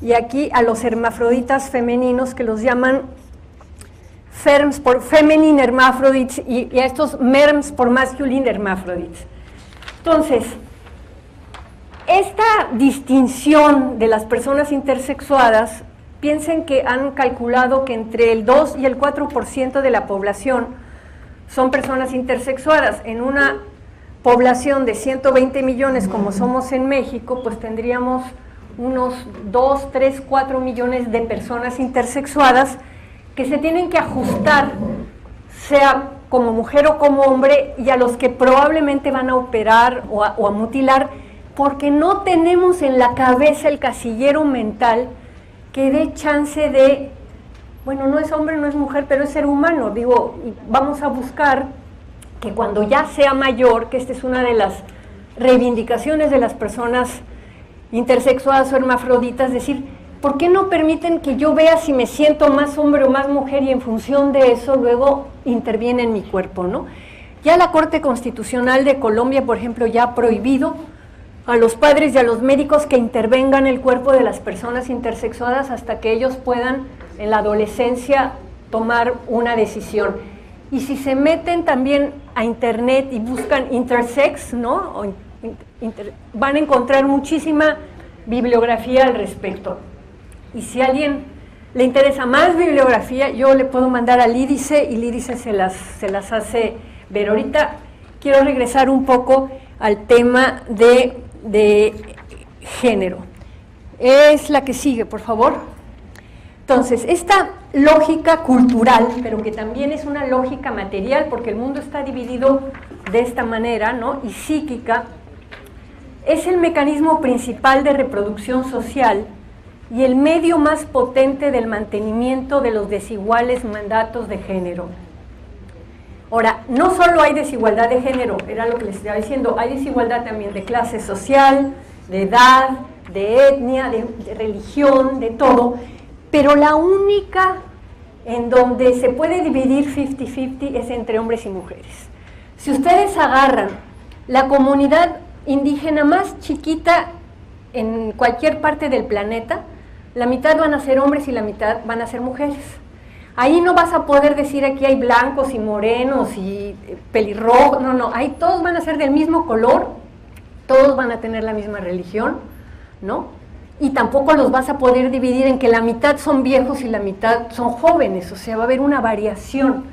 y aquí a los hermafroditas femeninos que los llaman FERMs por Feminine Hermaphrodites y a estos MERMs por Masculine Hermaphrodites. Entonces, esta distinción de las personas intersexuadas, piensen que han calculado que entre el 2 y el 4% de la población son personas intersexuadas. En una población de 120 millones como somos en México, pues tendríamos unos 2, 3, 4 millones de personas intersexuadas que se tienen que ajustar, sea como mujer o como hombre, y a los que probablemente van a operar o a mutilar, porque no tenemos en la cabeza el casillero mental que dé chance de, bueno, no es hombre, no es mujer, pero es ser humano. Digo, vamos a buscar que cuando ya sea mayor, que esta es una de las reivindicaciones de las personas intersexuadas o hermafroditas, decir, ¿por qué no permiten que yo vea si me siento más hombre o más mujer y en función de eso luego interviene en mi cuerpo, ¿no? Ya la Corte Constitucional de Colombia, por ejemplo, ya ha prohibido a los padres y a los médicos que intervengan el cuerpo de las personas intersexuadas hasta que ellos puedan en la adolescencia tomar una decisión. Y si se meten también a internet y buscan intersex, ¿no? Van a encontrar muchísima bibliografía al respecto. Y si a alguien le interesa más bibliografía, yo le puedo mandar a Lídice y Lídice se las hace ver. Ahorita quiero regresar un poco al tema de género. Es la que sigue, por favor. Entonces, esta lógica cultural, pero que también es una lógica material, porque el mundo está dividido de esta manera, ¿no?, y psíquica, es el mecanismo principal de reproducción social y el medio más potente del mantenimiento de los desiguales mandatos de género. Ahora, no solo hay desigualdad de género, era lo que les estaba diciendo, hay desigualdad también de clase social, de edad, de etnia, de religión, de todo, pero la única en donde se puede dividir 50-50 es entre hombres y mujeres. Si ustedes agarran la comunidad indígena más chiquita en cualquier parte del planeta, la mitad van a ser hombres y la mitad van a ser mujeres. Ahí no vas a poder decir aquí hay blancos y morenos y pelirrojos, no, ahí todos van a ser del mismo color, todos van a tener la misma religión, ¿no? Y tampoco los vas a poder dividir en que la mitad son viejos y la mitad son jóvenes, o sea, va a haber una variación.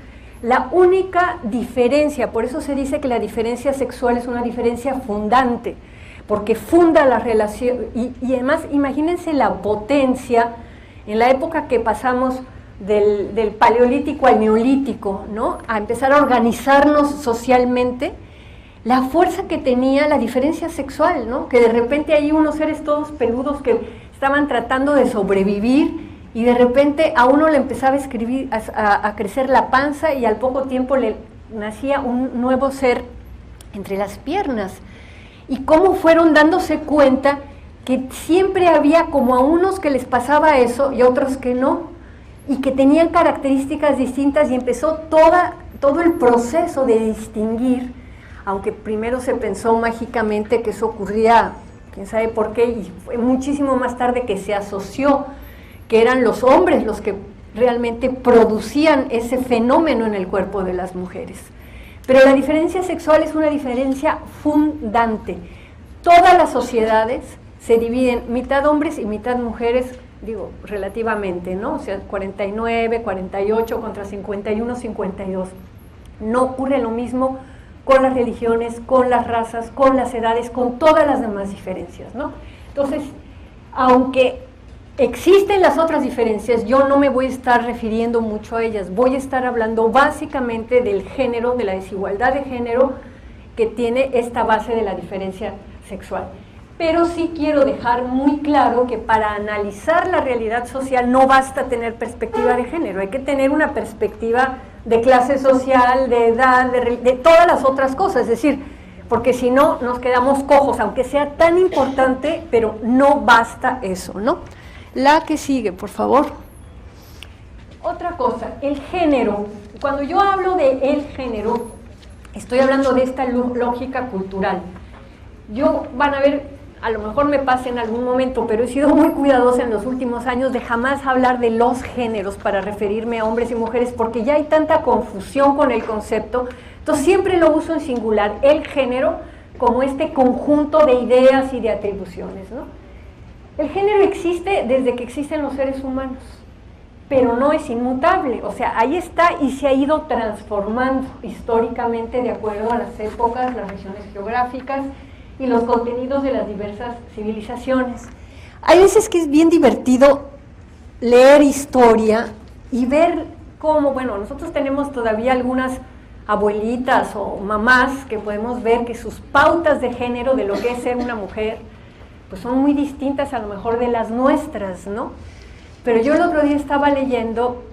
La única diferencia, por eso se dice que la diferencia sexual es una diferencia fundante, porque funda la relación, y además imagínense la potencia en la época que pasamos del paleolítico al neolítico, ¿no? A empezar a organizarnos socialmente, la fuerza que tenía la diferencia sexual, ¿no? Que de repente hay unos seres todos peludos que estaban tratando de sobrevivir y de repente a uno le empezaba a crecer la panza y al poco tiempo le nacía un nuevo ser entre las piernas. Y cómo fueron dándose cuenta que siempre había como a unos que les pasaba eso y otros que no, y que tenían características distintas, y empezó todo el proceso de distinguir, aunque primero se pensó mágicamente que eso ocurría, quién sabe por qué, y fue muchísimo más tarde que se asoció que eran los hombres los que realmente producían ese fenómeno en el cuerpo de las mujeres. Pero la diferencia sexual es una diferencia fundante. Todas las sociedades se dividen mitad hombres y mitad mujeres, digo, relativamente, ¿no? O sea, 49, 48 contra 51, 52. No ocurre lo mismo con las religiones, con las razas, con las edades, con todas las demás diferencias, ¿no? Entonces, aunque existen las otras diferencias, yo no me voy a estar refiriendo mucho a ellas, voy a estar hablando básicamente del género, de la desigualdad de género que tiene esta base de la diferencia sexual. Pero sí quiero dejar muy claro que para analizar la realidad social no basta tener perspectiva de género, hay que tener una perspectiva de clase social, de edad, de todas las otras cosas, es decir, porque si no nos quedamos cojos, aunque sea tan importante, pero no basta eso, ¿no? La que sigue, por favor. Otra cosa, el género. Cuando yo hablo de el género, estoy hablando de esta lógica cultural. Van a ver, a lo mejor me pase en algún momento, pero he sido muy cuidadosa en los últimos años de jamás hablar de los géneros para referirme a hombres y mujeres, porque ya hay tanta confusión con el concepto. Entonces siempre lo uso en singular, el género, como este conjunto de ideas y de atribuciones, ¿no? El género existe desde que existen los seres humanos, pero no es inmutable, o sea, ahí está y se ha ido transformando históricamente de acuerdo a las épocas, las regiones geográficas y los contenidos de las diversas civilizaciones. Hay veces que es bien divertido leer historia y ver cómo, bueno, nosotros tenemos todavía algunas abuelitas o mamás que podemos ver que sus pautas de género de lo que es ser una mujer pues son muy distintas a lo mejor de las nuestras, ¿no? Pero yo el otro día estaba leyendo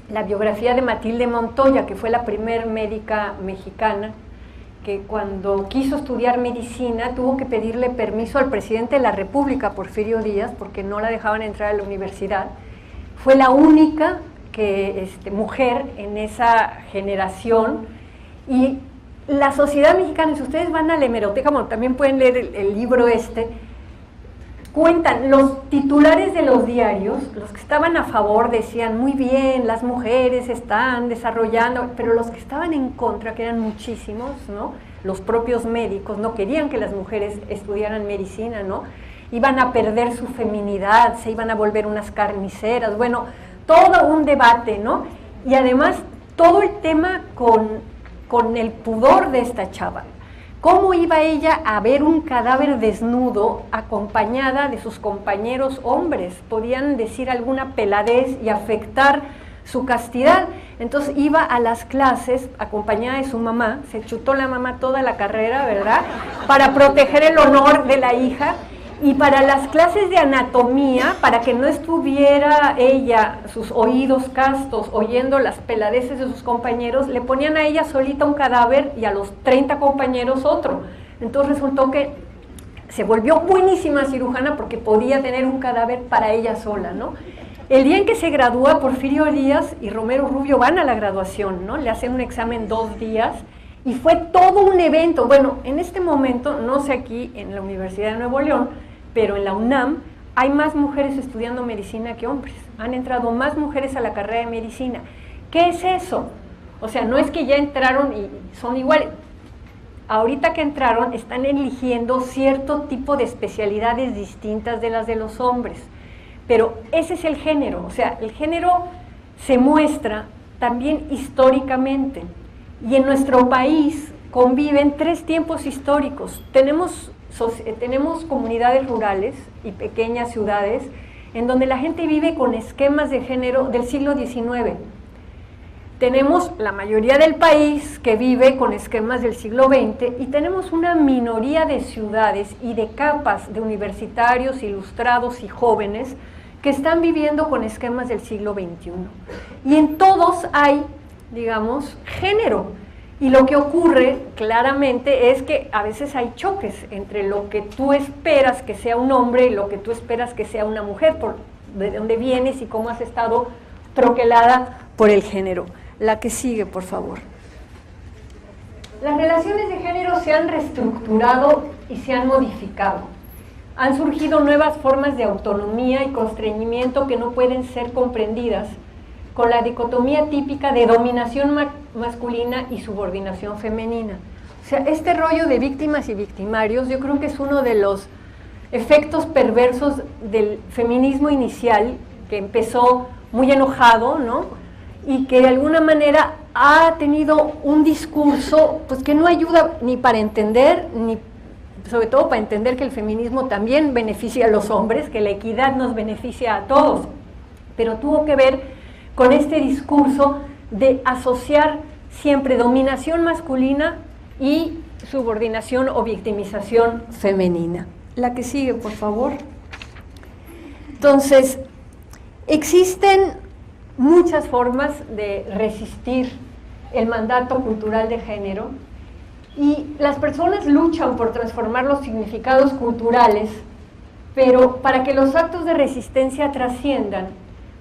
la biografía de Matilde Montoya, que fue la primer médica mexicana, que cuando quiso estudiar medicina tuvo que pedirle permiso al presidente de la República, Porfirio Díaz, porque no la dejaban entrar a la universidad. Fue la única mujer en esa generación, y la sociedad mexicana, si ustedes van a la hemeroteca, bueno, también pueden leer el libro cuentan, los titulares de los diarios, los que estaban a favor decían, muy bien, las mujeres están desarrollando, pero los que estaban en contra, que eran muchísimos, ¿no? Los propios médicos no querían que las mujeres estudiaran medicina, ¿no? Iban a perder su feminidad, se iban a volver unas carniceras, bueno, todo un debate, ¿no? Y además, todo el tema con el pudor de esta chava. ¿Cómo iba ella a ver un cadáver desnudo acompañada de sus compañeros hombres? Podían decir alguna peladez y afectar su castidad. Entonces iba a las clases acompañada de su mamá, se chutó la mamá toda la carrera, ¿verdad? Para proteger el honor de la hija. Y para las clases de anatomía, para que no estuviera ella, sus oídos castos, oyendo las peladeces de sus compañeros, le ponían a ella solita un cadáver y a los 30 compañeros otro. Entonces resultó que se volvió buenísima cirujana porque podía tener un cadáver para ella sola, ¿no? el día en que se gradúa, Porfirio Díaz y Romero Rubio van a la graduación, ¿no? Le hacen un examen 2 días y fue todo un evento. Bueno, en este momento, no sé aquí en la Universidad de Nuevo León, pero en la UNAM hay más mujeres estudiando medicina que hombres. Han entrado más mujeres a la carrera de medicina. ¿Qué es eso? O sea, no es que ya entraron y son iguales. Ahorita que entraron están eligiendo cierto tipo de especialidades distintas de las de los hombres. Pero ese es el género, o sea, el género se muestra también históricamente. Y en nuestro país conviven 3 tiempos históricos. Tenemos comunidades rurales y pequeñas ciudades en donde la gente vive con esquemas de género del siglo XIX. Tenemos la mayoría del país que vive con esquemas del siglo XX y tenemos una minoría de ciudades y de capas de universitarios, ilustrados y jóvenes que están viviendo con esquemas del siglo XXI. Y en todos hay, digamos, género. Y lo que ocurre claramente es que a veces hay choques entre lo que tú esperas que sea un hombre y lo que tú esperas que sea una mujer, por de dónde vienes y cómo has estado troquelada por el género. La que sigue, por favor. Las relaciones de género se han reestructurado y se han modificado. Han surgido nuevas formas de autonomía y constreñimiento que no pueden ser comprendidas con la dicotomía típica de dominación masculina y subordinación femenina. O sea, este rollo de víctimas y victimarios yo creo que es uno de los efectos perversos del feminismo inicial, que empezó muy enojado, ¿no? Y que de alguna manera ha tenido un discurso pues que no ayuda ni para entender, ni sobre todo para entender que el feminismo también beneficia a los hombres, que la equidad nos beneficia a todos, pero tuvo que ver con este discurso de asociar siempre dominación masculina y subordinación o victimización femenina. La que sigue, por favor. Entonces, existen muchas formas de resistir el mandato cultural de género y las personas luchan por transformar los significados culturales, pero para que los actos de resistencia trasciendan,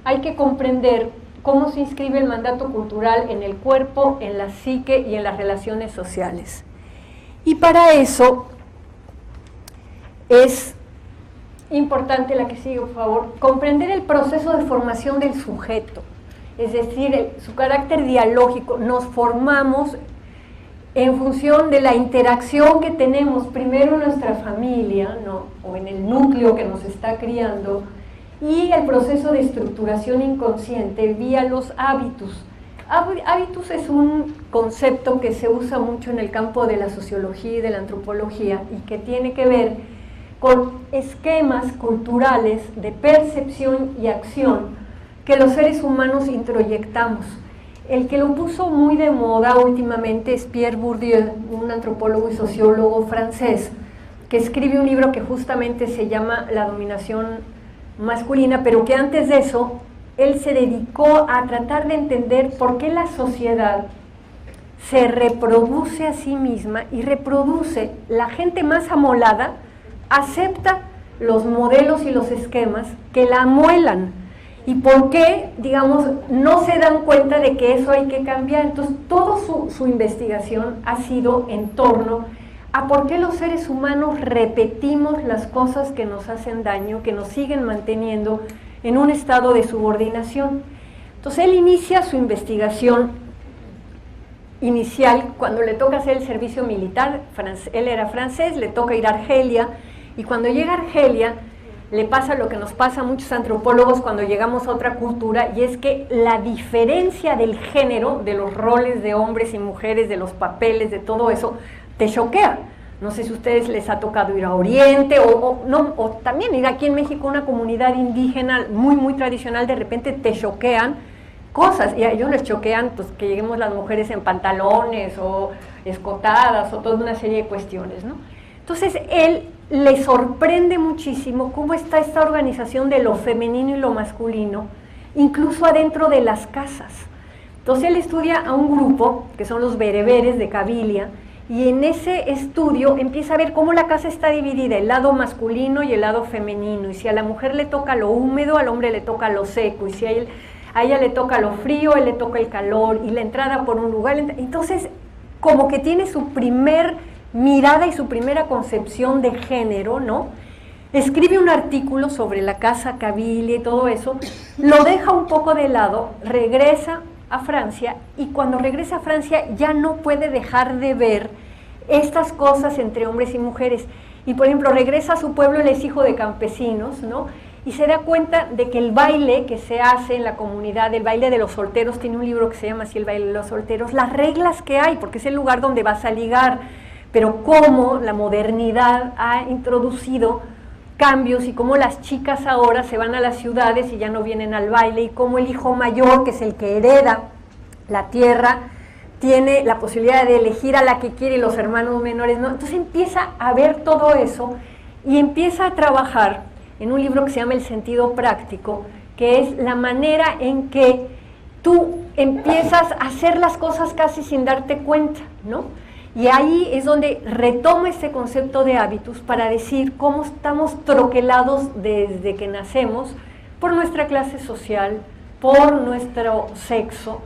hay que comprender cómo se inscribe el mandato cultural en el cuerpo, en la psique y en las relaciones sociales. Y para eso es importante, la que sigue, por favor, comprender el proceso de formación del sujeto, es decir, su carácter dialógico. Nos formamos en función de la interacción que tenemos primero en nuestra familia, ¿no? O en el núcleo que nos está criando, y el proceso de estructuración inconsciente vía los hábitus. Hábitus es un concepto que se usa mucho en el campo de la sociología y de la antropología y que tiene que ver con esquemas culturales de percepción y acción que los seres humanos introyectamos. El que lo puso muy de moda últimamente es Pierre Bourdieu, un antropólogo y sociólogo francés, que escribe un libro que justamente se llama La dominación masculina, pero que antes de eso él se dedicó a tratar de entender por qué la sociedad se reproduce a sí misma y reproduce. La gente más amolada acepta los modelos y los esquemas que la amuelan. ¿Y por qué, digamos, no se dan cuenta de que eso hay que cambiar? Entonces, toda su investigación ha sido en torno a por qué los seres humanos repetimos las cosas que nos hacen daño, que nos siguen manteniendo en un estado de subordinación. Entonces, él inicia su investigación inicial cuando le toca hacer el servicio militar. Él era francés, le toca ir a Argelia, y cuando llega a Argelia le pasa lo que nos pasa a muchos antropólogos cuando llegamos a otra cultura, y es que la diferencia del género, de los roles de hombres y mujeres, de los papeles, de todo eso, te choquea. No sé si a ustedes les ha tocado ir a Oriente o también ir aquí en México a una comunidad indígena muy tradicional, de repente te choquean cosas, y a ellos les choquean pues, que lleguemos las mujeres en pantalones o escotadas o toda una serie de cuestiones, ¿no? Entonces él le sorprende muchísimo cómo está esta organización de lo femenino y lo masculino, incluso adentro de las casas. Entonces él estudia a un grupo, que son los bereberes de Kabilia, y en ese estudio empieza a ver cómo la casa está dividida, el lado masculino y el lado femenino, y si a la mujer le toca lo húmedo, al hombre le toca lo seco, y si a ella le toca lo frío, a él le toca el calor, y la entrada por un lugar. Entonces, como que tiene su primer mirada y su primera concepción de género, ¿no? Escribe un artículo sobre la casa Kabylia y todo eso, lo deja un poco de lado, regresa a Francia, y cuando regresa a Francia ya no puede dejar de ver estas cosas entre hombres y mujeres. Y por ejemplo, regresa a su pueblo, él es hijo de campesinos, ¿no? Y se da cuenta de que el baile que se hace en la comunidad, el baile de los solteros, tiene un libro que se llama así, El baile de los solteros, las reglas que hay, porque es el lugar donde vas a ligar, pero cómo la modernidad ha introducido cambios y cómo las chicas ahora se van a las ciudades y ya no vienen al baile, y cómo el hijo mayor, que es el que hereda la tierra, tiene la posibilidad de elegir a la que quiere y los hermanos menores no. Entonces empieza a ver todo eso y empieza a trabajar en un libro que se llama El sentido práctico, que es la manera en que tú empiezas a hacer las cosas casi sin darte cuenta, ¿no? Y ahí es donde retoma este concepto de hábitos para decir cómo estamos troquelados desde que nacemos por nuestra clase social, por nuestro sexo,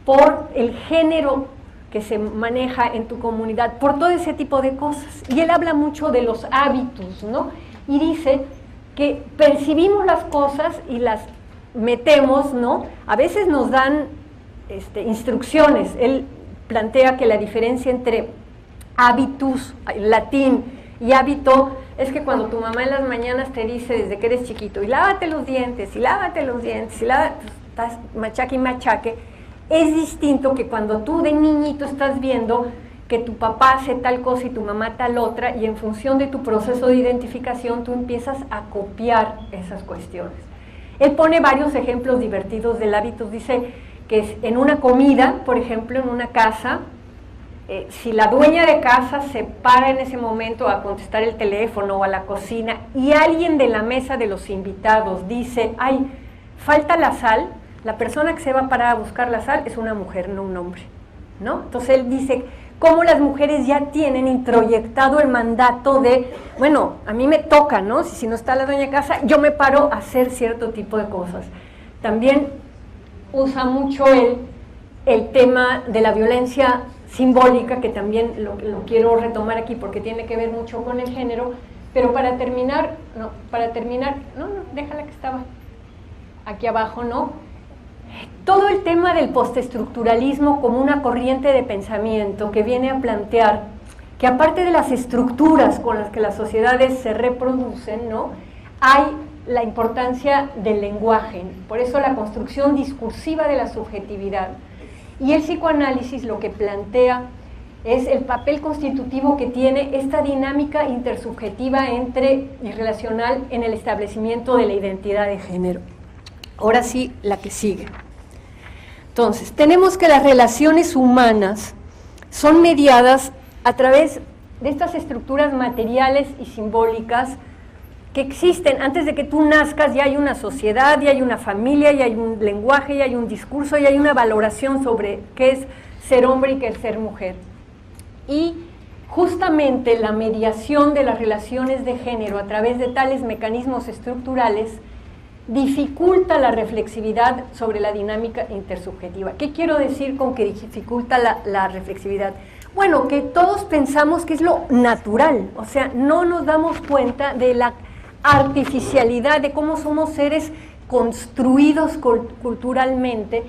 por el género que se maneja en tu comunidad, por todo ese tipo de cosas. Y él habla mucho de los hábitos, ¿no? Y dice que percibimos las cosas y las metemos, ¿no? A veces nos dan instrucciones. Él plantea que la diferencia entre habitus, latín, y hábito, es que cuando tu mamá en las mañanas te dice desde que eres chiquito, y lávate los dientes, y lávate los dientes, y estás machaque y machaque, es distinto que cuando tú de niñito estás viendo que tu papá hace tal cosa y tu mamá tal otra, y en función de tu proceso de identificación tú empiezas a copiar esas cuestiones. Él pone varios ejemplos divertidos del hábito. Dice que en una comida, por ejemplo, en una casa, si la dueña de casa se para en ese momento a contestar el teléfono o a la cocina y alguien de la mesa de los invitados dice, ay, falta la sal, la persona que se va a parar a buscar la sal es una mujer, no un hombre, ¿no? Entonces él dice cómo las mujeres ya tienen introyectado el mandato de, bueno, a mí me toca, ¿no? Si no está la dueña de casa, yo me paro a hacer cierto tipo de cosas. También usa mucho el tema de la violencia simbólica, que también lo quiero retomar aquí porque tiene que ver mucho con el género, pero para terminar, déjala que estaba aquí abajo, ¿no? Todo el tema del postestructuralismo como una corriente de pensamiento que viene a plantear que aparte de las estructuras con las que las sociedades se reproducen, ¿no? Hay la importancia del lenguaje, por eso la construcción discursiva de la subjetividad. Y el psicoanálisis lo que plantea es el papel constitutivo que tiene esta dinámica intersubjetiva y relacional en el establecimiento de la identidad de género. Ahora sí, la que sigue. Entonces, tenemos que las relaciones humanas son mediadas a través de estas estructuras materiales y simbólicas que existen. Antes de que tú nazcas ya hay una sociedad, ya hay una familia, ya hay un lenguaje, ya hay un discurso, ya hay una valoración sobre qué es ser hombre y qué es ser mujer. Y justamente la mediación de las relaciones de género a través de tales mecanismos estructurales dificulta la reflexividad sobre la dinámica intersubjetiva. ¿Qué quiero decir con que dificulta la reflexividad? Bueno, que todos pensamos que es lo natural, o sea, no nos damos cuenta de la artificialidad, de cómo somos seres construidos culturalmente,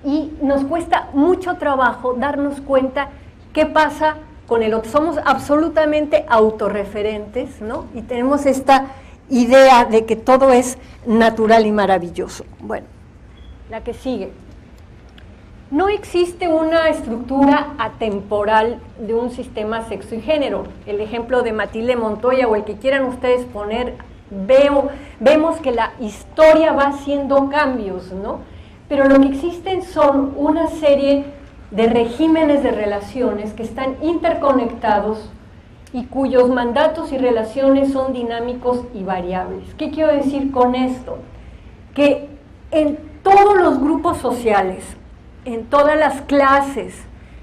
y nos cuesta mucho trabajo darnos cuenta qué pasa con el otro. Somos absolutamente autorreferentes, ¿no? Y tenemos esta idea de que todo es natural y maravilloso. Bueno, la que sigue. No existe una estructura atemporal de un sistema sexo y género. El ejemplo de Matilde Montoya o el que quieran ustedes poner, vemos que la historia va haciendo cambios, ¿no? Pero lo que existen son una serie de regímenes de relaciones que están interconectados y cuyos mandatos y relaciones son dinámicos y variables. ¿Qué quiero decir con esto? Que en todos los grupos sociales, en todas las clases,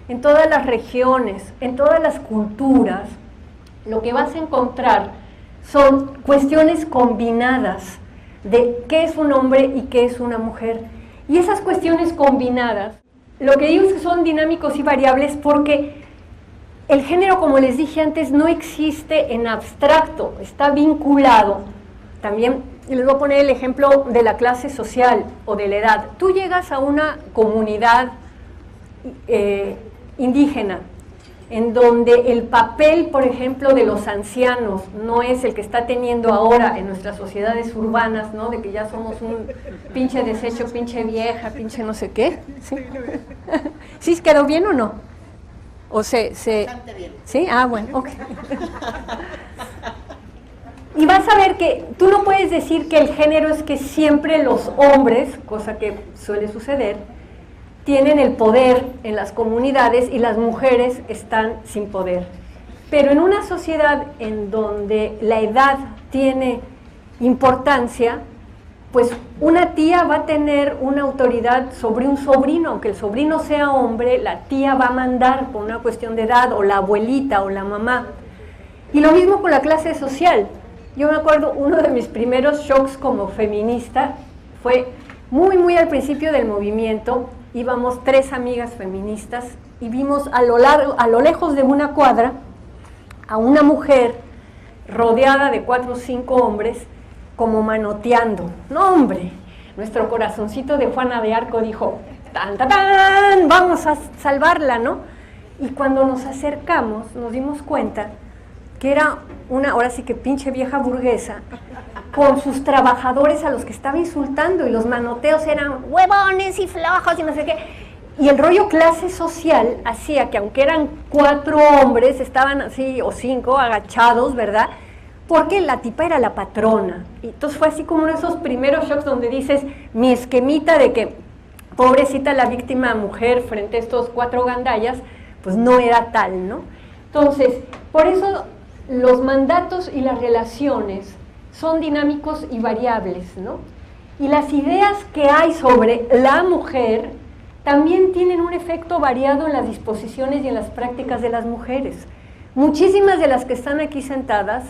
en todas las regiones, en todas las culturas, lo que vas a encontrar son cuestiones combinadas de qué es un hombre y qué es una mujer. Y esas cuestiones combinadas, lo que digo es que son dinámicos y variables porque el género, como les dije antes, no existe en abstracto, está vinculado. También les voy a poner el ejemplo de la clase social o de la edad. Tú llegas a una comunidad indígena, en donde el papel, por ejemplo, de los ancianos no es el que está teniendo ahora en nuestras sociedades urbanas, ¿no? De que ya somos un pinche desecho, pinche vieja, pinche no sé qué. ¿Sí? ¿Sí quedó bien o no? ¿O Bastante bien. ¿Sí? Ah, bueno, ok. Y vas a ver que tú no puedes decir que el género es que siempre los hombres, cosa que suele suceder, tienen el poder en las comunidades y las mujeres están sin poder. Pero en una sociedad en donde la edad tiene importancia, pues una tía va a tener una autoridad sobre un sobrino, aunque el sobrino sea hombre, la tía va a mandar por una cuestión de edad, o la abuelita o la mamá. Y lo mismo con la clase social. Yo me acuerdo, uno de mis primeros shocks como feminista fue muy al principio del movimiento. Íbamos 3 amigas feministas y vimos a lo lejos de una cuadra a una mujer rodeada de 4 o 5 hombres como manoteando. No, hombre, nuestro corazoncito de Juana de Arco dijo, ¡tan, tan, tan! Vamos a salvarla, ¿no? Y cuando nos acercamos nos dimos cuenta que era una, ahora sí que pinche vieja burguesa, con sus trabajadores a los que estaba insultando, y los manoteos eran huevones y flojos y no sé qué. Y el rollo clase social hacía que aunque eran 4 hombres, estaban así, o 5, agachados, ¿verdad? Porque la tipa era la patrona. Y entonces fue así como uno de esos primeros shocks donde dices, mi esquemita de que pobrecita la víctima mujer frente a estos 4 gandallas, pues no era tal, ¿no? Entonces, por eso los mandatos y las relaciones son dinámicos y variables, ¿no? Y las ideas que hay sobre la mujer también tienen un efecto variado en las disposiciones y en las prácticas de las mujeres. Muchísimas de las que están aquí sentadas,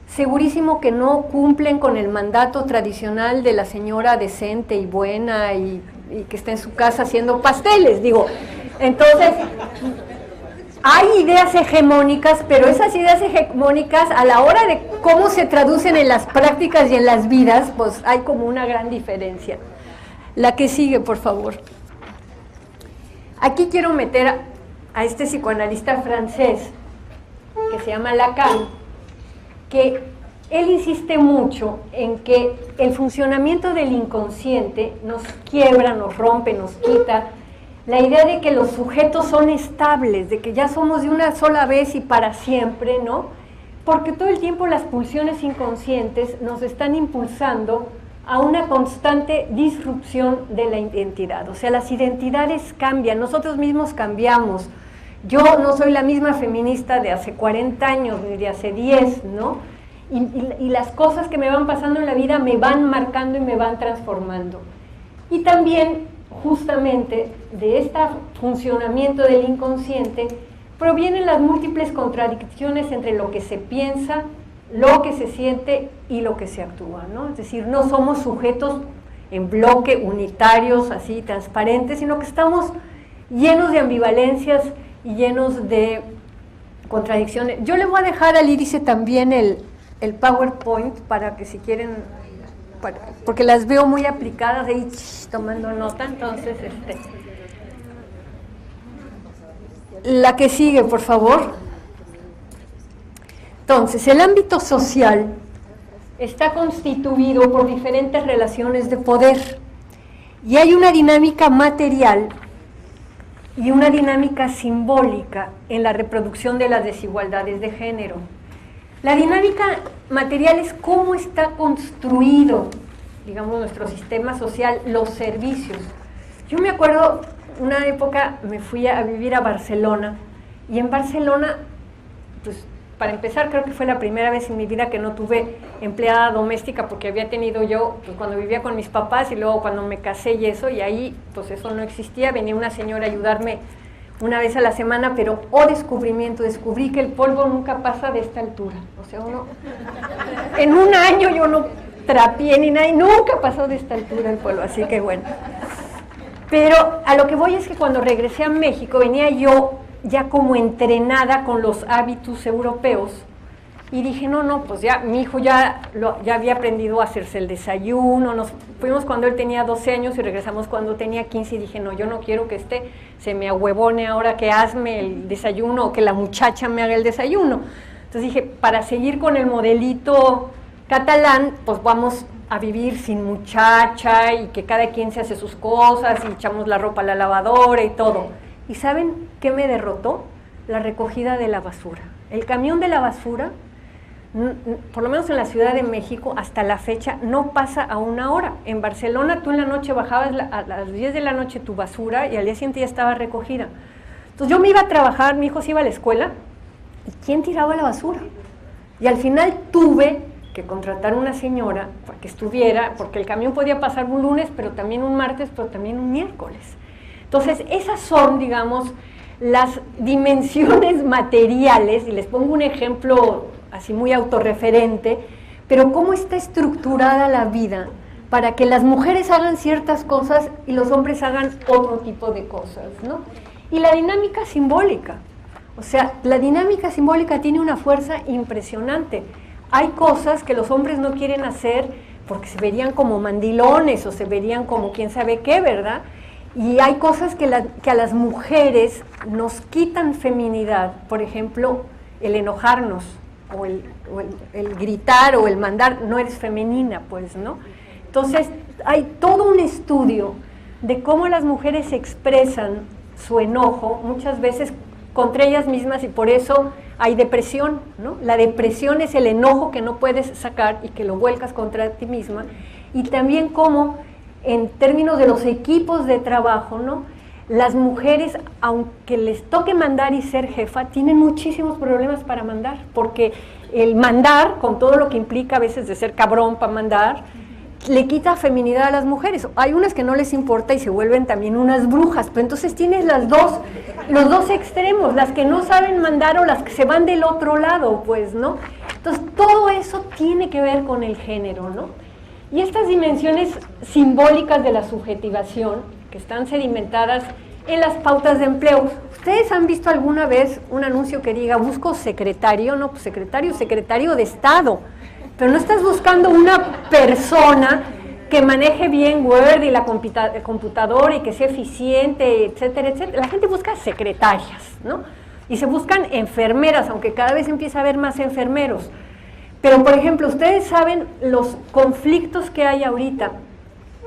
segurísimo que no cumplen con el mandato tradicional de la señora decente y buena y que está en su casa haciendo pasteles, digo. Entonces, hay ideas hegemónicas, pero esas ideas hegemónicas a la hora de cómo se traducen en las prácticas y en las vidas, pues hay como una gran diferencia. La que sigue, por favor. Aquí quiero meter a este psicoanalista francés, que se llama Lacan, que él insiste mucho en que el funcionamiento del inconsciente nos quiebra, nos rompe, nos quita la idea de que los sujetos son estables, de que ya somos de una sola vez y para siempre, ¿no? Porque todo el tiempo las pulsiones inconscientes nos están impulsando a una constante disrupción de la identidad. O sea, las identidades cambian, nosotros mismos cambiamos. Yo no soy la misma feminista de hace 40 años ni de hace 10, ¿no? Y las cosas que me van pasando en la vida me van marcando y me van transformando. Y también, justamente, de este funcionamiento del inconsciente, provienen las múltiples contradicciones entre lo que se piensa, lo que se siente y lo que se actúa, ¿no? Es decir, no somos sujetos en bloque, unitarios, así, transparentes, sino que estamos llenos de ambivalencias y llenos de contradicciones. Yo le voy a dejar al índice también el PowerPoint para que si quieren, porque las veo muy aplicadas ahí tomando nota, entonces la que sigue, por favor. Entonces, el ámbito social está constituido por diferentes relaciones de poder y hay una dinámica material y una dinámica simbólica en la reproducción de las desigualdades de género. La dinámica material es cómo está construido, digamos, nuestro sistema social, los servicios. Yo me acuerdo, una época me fui a vivir a Barcelona, y en Barcelona, pues para empezar, creo que fue la primera vez en mi vida que no tuve empleada doméstica, porque había tenido yo, pues cuando vivía con mis papás y luego cuando me casé y eso, y ahí pues eso no existía, venía una señora a ayudarme una vez a la semana, pero descubrimiento, descubrí que el polvo nunca pasa de esta altura. O sea, en un año yo no trapié ni nada y nunca pasó de esta altura el polvo, así que bueno. Pero a lo que voy es que cuando regresé a México venía yo ya como entrenada con los hábitos europeos y dije, no, pues ya mi hijo ya había aprendido a hacerse el desayuno, nos fuimos cuando él tenía 12 años y regresamos cuando tenía 15 y dije, no, yo no quiero que se me ahuevone ahora que hazme el desayuno o que la muchacha me haga el desayuno. Entonces dije, para seguir con el modelito catalán, pues vamos a vivir sin muchacha y que cada quien se hace sus cosas y echamos la ropa a la lavadora y todo. ¿Y saben qué me derrotó? La recogida de la basura. El camión de la basura, por lo menos en la Ciudad de México, hasta la fecha, no pasa a 1 hora. En Barcelona tú en la noche bajabas a las 10 de la noche tu basura y al día siguiente ya estaba recogida. Entonces yo me iba a trabajar, mi hijo se iba a la escuela, ¿y quién tiraba la basura? Y al final tuve que contratar una señora para que estuviera, porque el camión podía pasar un lunes, pero también un martes, pero también un miércoles. Entonces esas son, digamos, las dimensiones materiales, y les pongo un ejemplo así muy autorreferente, pero cómo está estructurada la vida para que las mujeres hagan ciertas cosas y los hombres hagan otro tipo de cosas, ¿no? Y la dinámica simbólica, o sea, la dinámica simbólica tiene una fuerza impresionante. Hay cosas que los hombres no quieren hacer porque se verían como mandilones o se verían como quién sabe qué, ¿verdad? Y hay cosas que a las mujeres nos quitan feminidad, por ejemplo, el enojarnos, o el gritar o el mandar, no eres femenina, pues, ¿no? Entonces, hay todo un estudio de cómo las mujeres expresan su enojo, muchas veces contra ellas mismas, y por eso hay depresión, ¿no? La depresión es el enojo que no puedes sacar y que lo vuelcas contra ti misma, y también cómo, en términos de los equipos de trabajo, ¿no? Las mujeres, aunque les toque mandar y ser jefa, tienen muchísimos problemas para mandar, porque el mandar, con todo lo que implica a veces de ser cabrón para mandar, le quita feminidad a las mujeres. Hay unas que no les importa y se vuelven también unas brujas, pero entonces tienes los dos extremos, las que no saben mandar o las que se van del otro lado, pues, ¿no? Entonces todo eso tiene que ver con el género, ¿no? Y estas dimensiones simbólicas de la subjetivación, que están sedimentadas en las pautas de empleo. ¿Ustedes han visto alguna vez un anuncio que diga, busco secretario? No, pues secretario de Estado. Pero no estás buscando una persona que maneje bien Word y la computadora y que sea eficiente, etcétera, etcétera. La gente busca secretarias, ¿no? Y se buscan enfermeras, aunque cada vez empieza a haber más enfermeros. Pero, por ejemplo, ustedes saben los conflictos que hay ahorita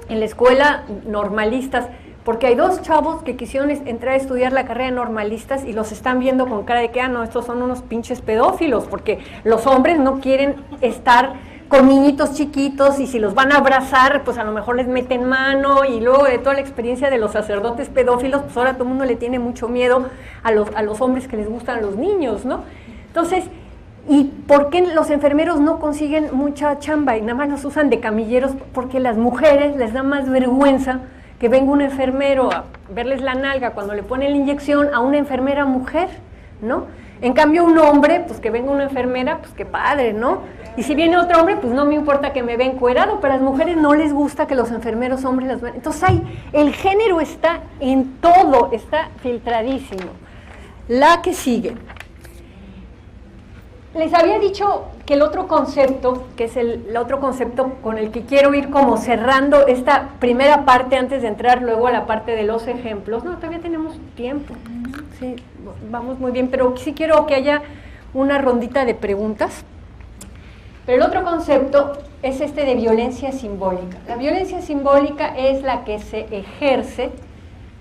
en la escuela normalistas, porque hay 2 chavos que quisieron entrar a estudiar la carrera de normalistas y los están viendo con cara de que, no, estos son unos pinches pedófilos, porque los hombres no quieren estar con niñitos chiquitos y si los van a abrazar, pues a lo mejor les meten mano, y luego de toda la experiencia de los sacerdotes pedófilos, pues ahora todo el mundo le tiene mucho miedo a los hombres que les gustan los niños, ¿no? Entonces, ¿y por qué los enfermeros no consiguen mucha chamba y nada más los usan de camilleros? Porque las mujeres les da más vergüenza que venga un enfermero a verles la nalga cuando le ponen la inyección a una enfermera mujer, ¿no? En cambio un hombre, pues que venga una enfermera, pues qué padre, ¿no? Y si viene otro hombre, pues no me importa que me vea encuerado, pero a las mujeres no les gusta que los enfermeros hombres las vean. Entonces el género está en todo, está filtradísimo. La que sigue. Les había dicho que el otro concepto, que es el otro concepto con el que quiero ir como cerrando esta primera parte antes de entrar luego a la parte de los ejemplos. No, todavía tenemos tiempo, sí, vamos muy bien, pero sí quiero que haya una rondita de preguntas. Pero el otro concepto es este de violencia simbólica. La violencia simbólica es la que se ejerce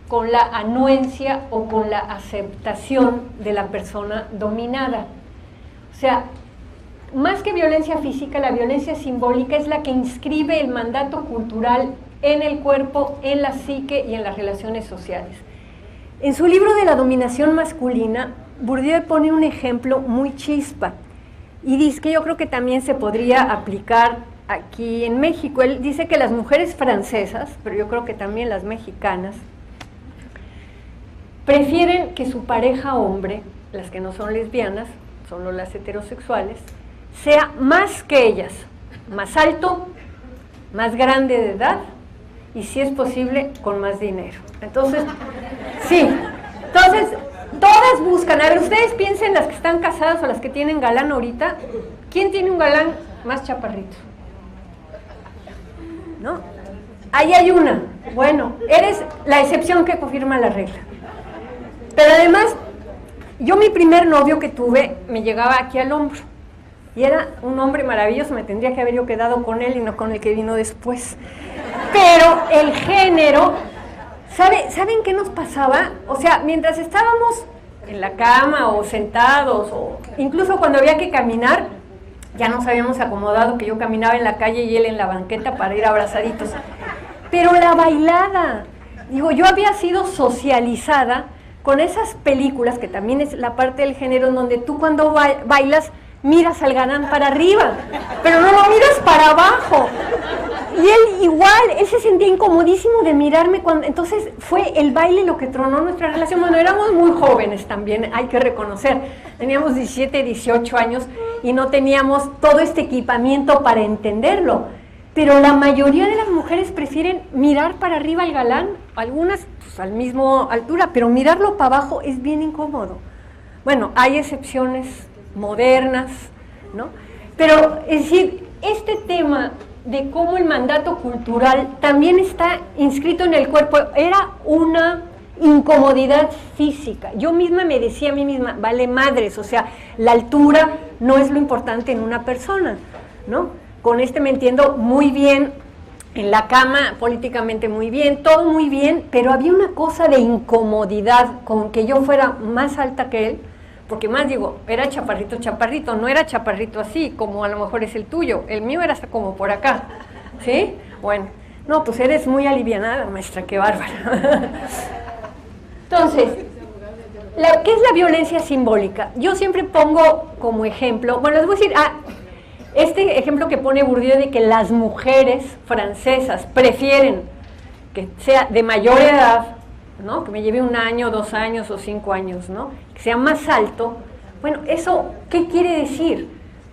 con la anuencia o con la aceptación de la persona dominada. O sea, más que violencia física, la violencia simbólica es la que inscribe el mandato cultural en el cuerpo, en la psique y en las relaciones sociales. En su libro de la dominación masculina, Bourdieu pone un ejemplo muy chispa y dice que yo creo que también se podría aplicar aquí en México. Él dice que las mujeres francesas, pero yo creo que también las mexicanas, prefieren que su pareja hombre, las que no son lesbianas, solo las heterosexuales, sea más que ellas, más alto, más grande de edad y, si es posible, con más dinero. Entonces, sí, entonces todas buscan, a ver, ustedes piensen las que están casadas o las que tienen galán ahorita, ¿quién tiene un galán más chaparrito? ¿No? Ahí hay una. Bueno, eres la excepción que confirma la regla. Pero además, yo mi primer novio que tuve me llegaba aquí al hombro. Y era un hombre maravilloso, me tendría que haber yo quedado con él y no con el que vino después. Pero el género, ¿saben qué nos pasaba? O sea, mientras estábamos en la cama o sentados, o incluso cuando había que caminar, ya nos habíamos acomodado que yo caminaba en la calle y él en la banqueta para ir abrazaditos. Pero la bailada, digo, yo había sido socializada con esas películas, que también es la parte del género, en donde tú cuando bailas miras al galán para arriba, pero no lo miras para abajo. Y él igual, él se sentía incomodísimo de mirarme cuando, entonces fue el baile lo que tronó nuestra relación. Bueno, éramos muy jóvenes también, hay que reconocer, teníamos 17, 18 años y no teníamos todo este equipamiento para entenderlo, pero la mayoría de las mujeres prefieren mirar para arriba al galán, algunas pues, al mismo altura, pero mirarlo para abajo es bien incómodo. Bueno, hay excepciones modernas, ¿no? Pero, es decir, este tema de cómo el mandato cultural también está inscrito en el cuerpo, era una incomodidad física. Yo misma me decía a mí misma, vale madres, o sea, la altura no es lo importante en una persona, ¿no? Con me entiendo muy bien, en la cama, políticamente muy bien, todo muy bien, pero había una cosa de incomodidad con que yo fuera más alta que él, porque más digo, era chaparrito, chaparrito, no era chaparrito así, como a lo mejor es el tuyo, el mío era hasta como por acá, ¿sí? Bueno, no, pues eres muy alivianada, maestra, qué bárbara. Entonces, ¿qué es la violencia simbólica? Yo siempre pongo como ejemplo, bueno, les voy a decir, este ejemplo que pone Bourdieu de que las mujeres francesas prefieren que sea de mayor edad, ¿no? Que me lleve 1 año, 2 años o 5 años, ¿no? Que sea más alto. Bueno, ¿eso qué quiere decir?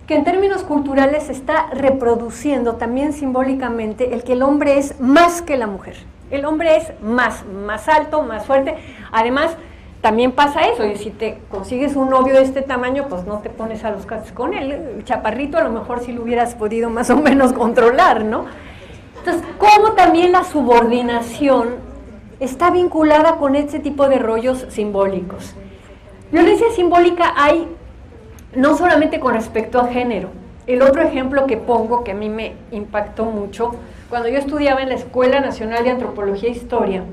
Que en términos culturales se está reproduciendo también simbólicamente el que el hombre es más que la mujer. El hombre es más alto, más fuerte. Además, también pasa eso, y si te consigues un novio de este tamaño, pues no te pones a los casos con él. El chaparrito a lo mejor sí lo hubieras podido más o menos controlar, ¿no? Entonces, ¿cómo también la subordinación está vinculada con este tipo de rollos simbólicos? Violencia simbólica hay no solamente con respecto a género. El otro ejemplo que pongo, que a mí me impactó mucho, cuando yo estudiaba en la Escuela Nacional de Antropología e Historia,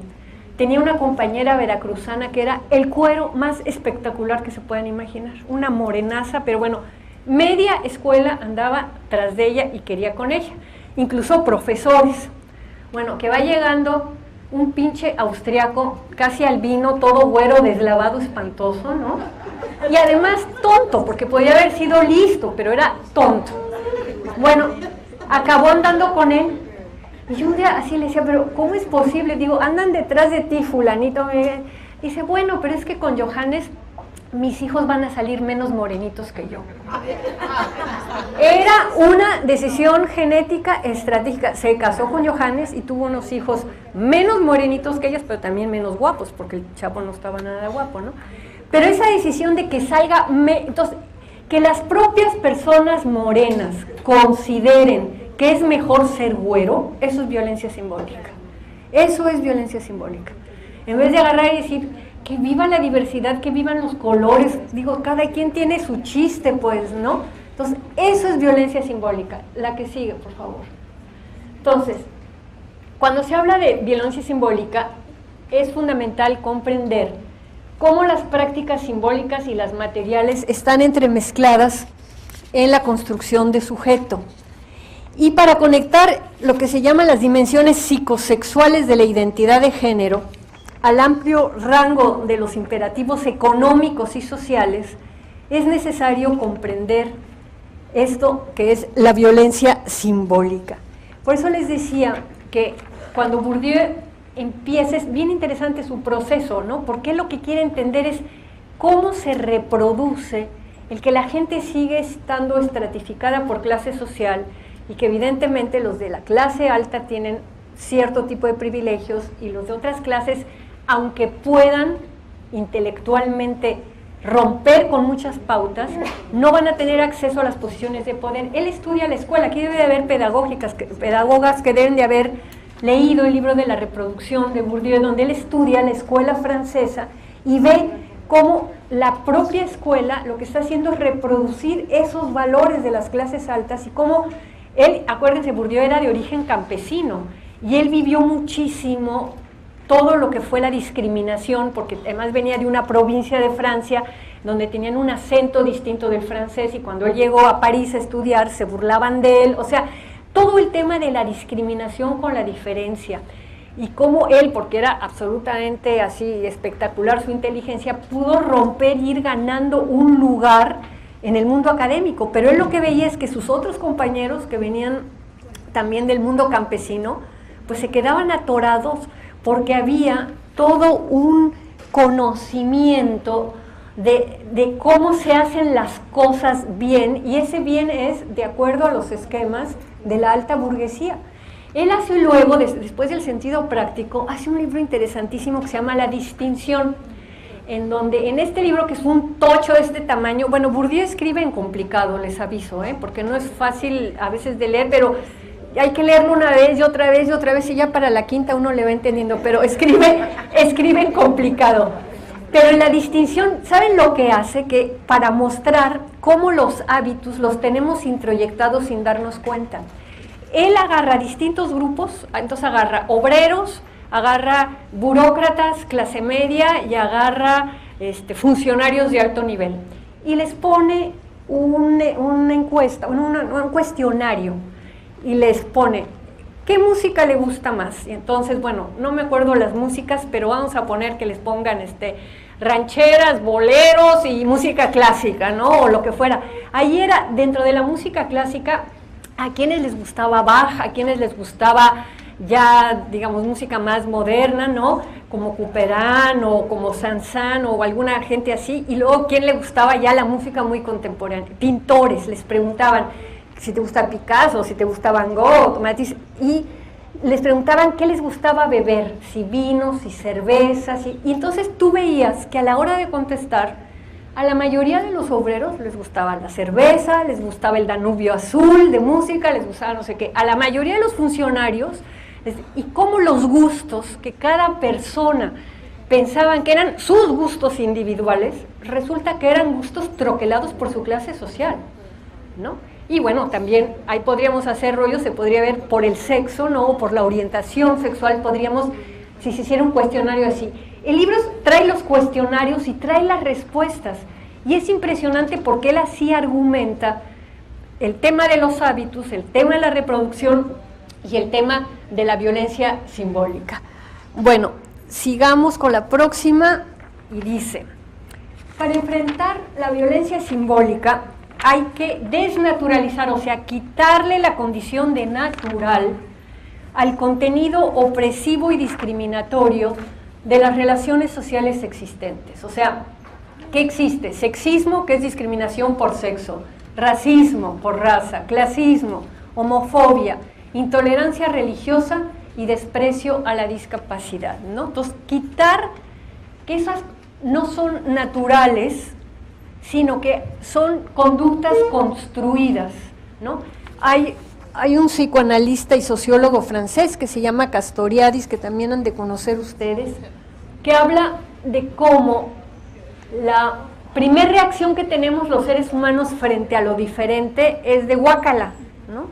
tenía una compañera veracruzana que era el cuero más espectacular que se puedan imaginar, una morenaza, pero bueno, media escuela andaba tras de ella y quería con ella, incluso profesores. Bueno, que va llegando un pinche austriaco, casi albino, todo güero, deslavado, espantoso, ¿no? Y además tonto, porque podía haber sido listo, pero era tonto. Bueno, acabó andando con él, y yo un día así le decía, pero ¿cómo es posible? Digo, andan detrás de ti, fulanito. Dice, bueno, pero es que con Johannes mis hijos van a salir menos morenitos que yo. Era una decisión genética estratégica. Se casó con Johannes y tuvo unos hijos menos morenitos que ellas, pero también menos guapos, porque el chavo no estaba nada guapo, ¿no? Pero esa decisión de que salga, entonces, que las propias personas morenas consideren que es mejor ser güero, eso es violencia simbólica. Eso es violencia simbólica. En vez de agarrar y decir, que viva la diversidad, que vivan los colores, digo, cada quien tiene su chiste, pues, ¿no? Entonces, eso es violencia simbólica. La que sigue, por favor. Entonces, cuando se habla de violencia simbólica, es fundamental comprender cómo las prácticas simbólicas y las materiales están entremezcladas en la construcción de sujeto. Y para conectar lo que se llaman las dimensiones psicosexuales de la identidad de género al amplio rango de los imperativos económicos y sociales, es necesario comprender esto que es la violencia simbólica. Por eso les decía que cuando Bourdieu empieza, es bien interesante su proceso, ¿no? Porque lo que quiere entender es cómo se reproduce el que la gente sigue estando estratificada por clase social y que evidentemente los de la clase alta tienen cierto tipo de privilegios y los de otras clases, aunque puedan intelectualmente romper con muchas pautas, no van a tener acceso a las posiciones de poder. Él estudia la escuela, aquí debe de haber pedagogas que deben de haber leído el libro de la reproducción de Bourdieu, donde él estudia la escuela francesa y ve cómo la propia escuela lo que está haciendo es reproducir esos valores de las clases altas y cómo él, acuérdense, Bourdieu era de origen campesino y él vivió muchísimo todo lo que fue la discriminación, porque además venía de una provincia de Francia donde tenían un acento distinto del francés y cuando él llegó a París a estudiar se burlaban de él, o sea, todo el tema de la discriminación con la diferencia y cómo él, porque era absolutamente así espectacular su inteligencia, pudo romper y ir ganando un lugar en el mundo académico, pero él lo que veía es que sus otros compañeros que venían también del mundo campesino, pues se quedaban atorados porque había todo un conocimiento de cómo se hacen las cosas bien, y ese bien es de acuerdo a los esquemas de la alta burguesía. Él hace luego, después del sentido práctico, hace un libro interesantísimo que se llama La distinción, en donde en este libro, que es un tocho de este tamaño, bueno, Bourdieu escribe en complicado, les aviso, porque no es fácil a veces de leer, pero hay que leerlo una vez y otra vez y otra vez y ya para la quinta uno le va entendiendo, pero escribe en complicado. Pero en la distinción, ¿saben lo que hace? Que para mostrar cómo los hábitos los tenemos introyectados sin darnos cuenta. Él agarra distintos grupos, entonces agarra obreros, agarra burócratas, clase media y agarra funcionarios de alto nivel. Y les pone una encuesta, un cuestionario. Y les pone, ¿qué música le gusta más? Y entonces, bueno, no me acuerdo las músicas, pero vamos a poner que les pongan rancheras, boleros y música clásica, ¿no? O lo que fuera. Ahí era, dentro de la música clásica, a quienes les gustaba Bach, a quienes les gustaba ya, digamos, música más moderna, ¿no? Como Couperin o como Saint-Saëns o alguna gente así, y luego quién le gustaba ya la música muy contemporánea. Pintores, les preguntaban si te gusta Picasso, si te gusta Van Gogh, Matisse, y les preguntaban qué les gustaba beber, si vino, si cerveza, y entonces tú veías que a la hora de contestar, a la mayoría de los obreros les gustaba la cerveza, les gustaba el Danubio Azul de música, les gustaba no sé qué, a la mayoría de los funcionarios, y cómo los gustos que cada persona pensaban que eran sus gustos individuales, resulta que eran gustos troquelados por su clase social, ¿no? Y bueno, también ahí podríamos hacer rollos, se podría ver por el sexo, ¿no? Por la orientación sexual, podríamos, si se hiciera un cuestionario así. El libro trae los cuestionarios y trae las respuestas, y es impresionante porque él así argumenta el tema de los hábitos, el tema de la reproducción y el tema de la violencia simbólica. Bueno, sigamos con la próxima, y dice, para enfrentar la violencia simbólica, hay que desnaturalizar, o sea, quitarle la condición de natural al contenido opresivo y discriminatorio de las relaciones sociales existentes. O sea, ¿qué existe? Sexismo, que es discriminación por sexo, racismo por raza, clasismo, homofobia, intolerancia religiosa y desprecio a la discapacidad, ¿no? Entonces, quitar que esas no son naturales, sino que son conductas construidas, ¿no? Hay un psicoanalista y sociólogo francés que se llama Castoriadis, que también han de conocer ustedes, que habla de cómo la primera reacción que tenemos los seres humanos frente a lo diferente es de guácala, ¿no?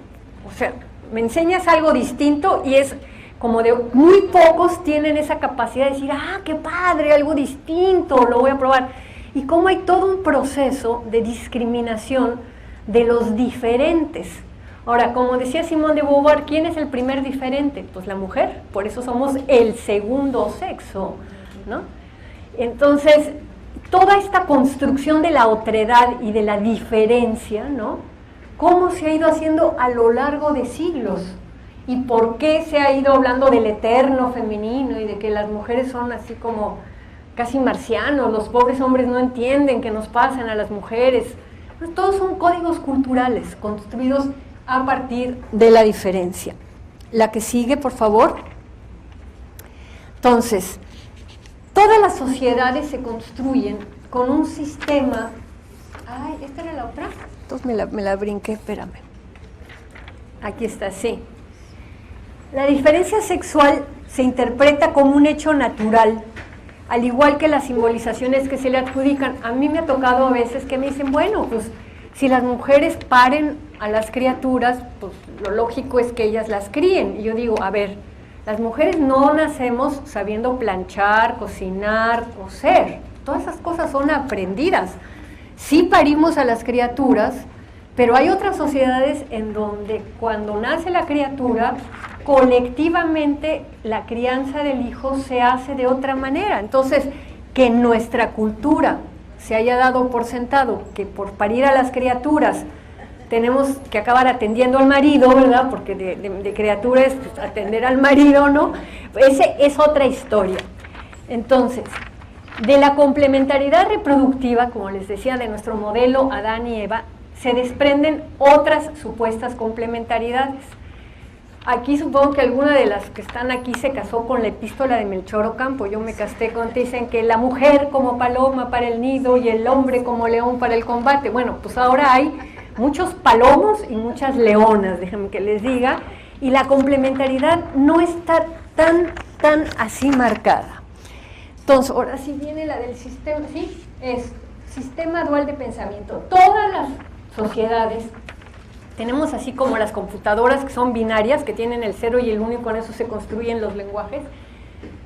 O sea, me enseñas algo distinto y es como de muy pocos tienen esa capacidad de decir, ah, qué padre, algo distinto, lo voy a probar. Y cómo hay todo un proceso de discriminación de los diferentes. Ahora, como decía Simone de Beauvoir, ¿quién es el primer diferente? Pues la mujer, por eso somos el segundo sexo, ¿no? Entonces, toda esta construcción de la otredad y de la diferencia, ¿no? ¿Cómo se ha ido haciendo a lo largo de siglos? y por qué se ha ido hablando del eterno femenino y de que las mujeres son así como casi marcianos, los pobres hombres no entienden qué nos pasan a las mujeres. Pues todos son códigos culturales construidos a partir de la diferencia. La que sigue, por favor. Entonces, todas las sociedades se construyen con un sistema... Ay, ¿esta era la otra? Entonces me la brinqué, espérame. Aquí está, sí. La diferencia sexual se interpreta como un hecho natural, al igual que las simbolizaciones que se le adjudican. A mí me ha tocado a veces que me dicen, bueno, pues si las mujeres paren a las criaturas, pues lo lógico es que ellas las críen. Y yo digo, a ver, las mujeres no nacemos sabiendo planchar, cocinar, coser. Todas esas cosas son aprendidas. Sí parimos a las criaturas, pero hay otras sociedades en donde cuando nace la criatura, colectivamente la crianza del hijo se hace de otra manera. Entonces, que en nuestra cultura se haya dado por sentado que por parir a las criaturas tenemos que acabar atendiendo al marido, ¿verdad? Porque de criatura es pues, atender al marido, ¿no? Ese es otra historia. Entonces, de la complementariedad reproductiva, como les decía, de nuestro modelo Adán y Eva, se desprenden otras supuestas complementariedades. Aquí supongo que alguna de las que están aquí se casó con la epístola de Melchor Ocampo. Yo me casé con, dicen que la mujer como paloma para el nido y el hombre como león para el combate. Bueno, pues ahora hay muchos palomos y muchas leonas, déjenme que les diga, y la complementariedad no está tan así marcada. Entonces, ahora sí viene la del sistema, ¿sí? Es sistema dual de pensamiento. Todas las sociedades tenemos así como las computadoras que son binarias, que tienen el 0 y el 1 y con eso se construyen los lenguajes.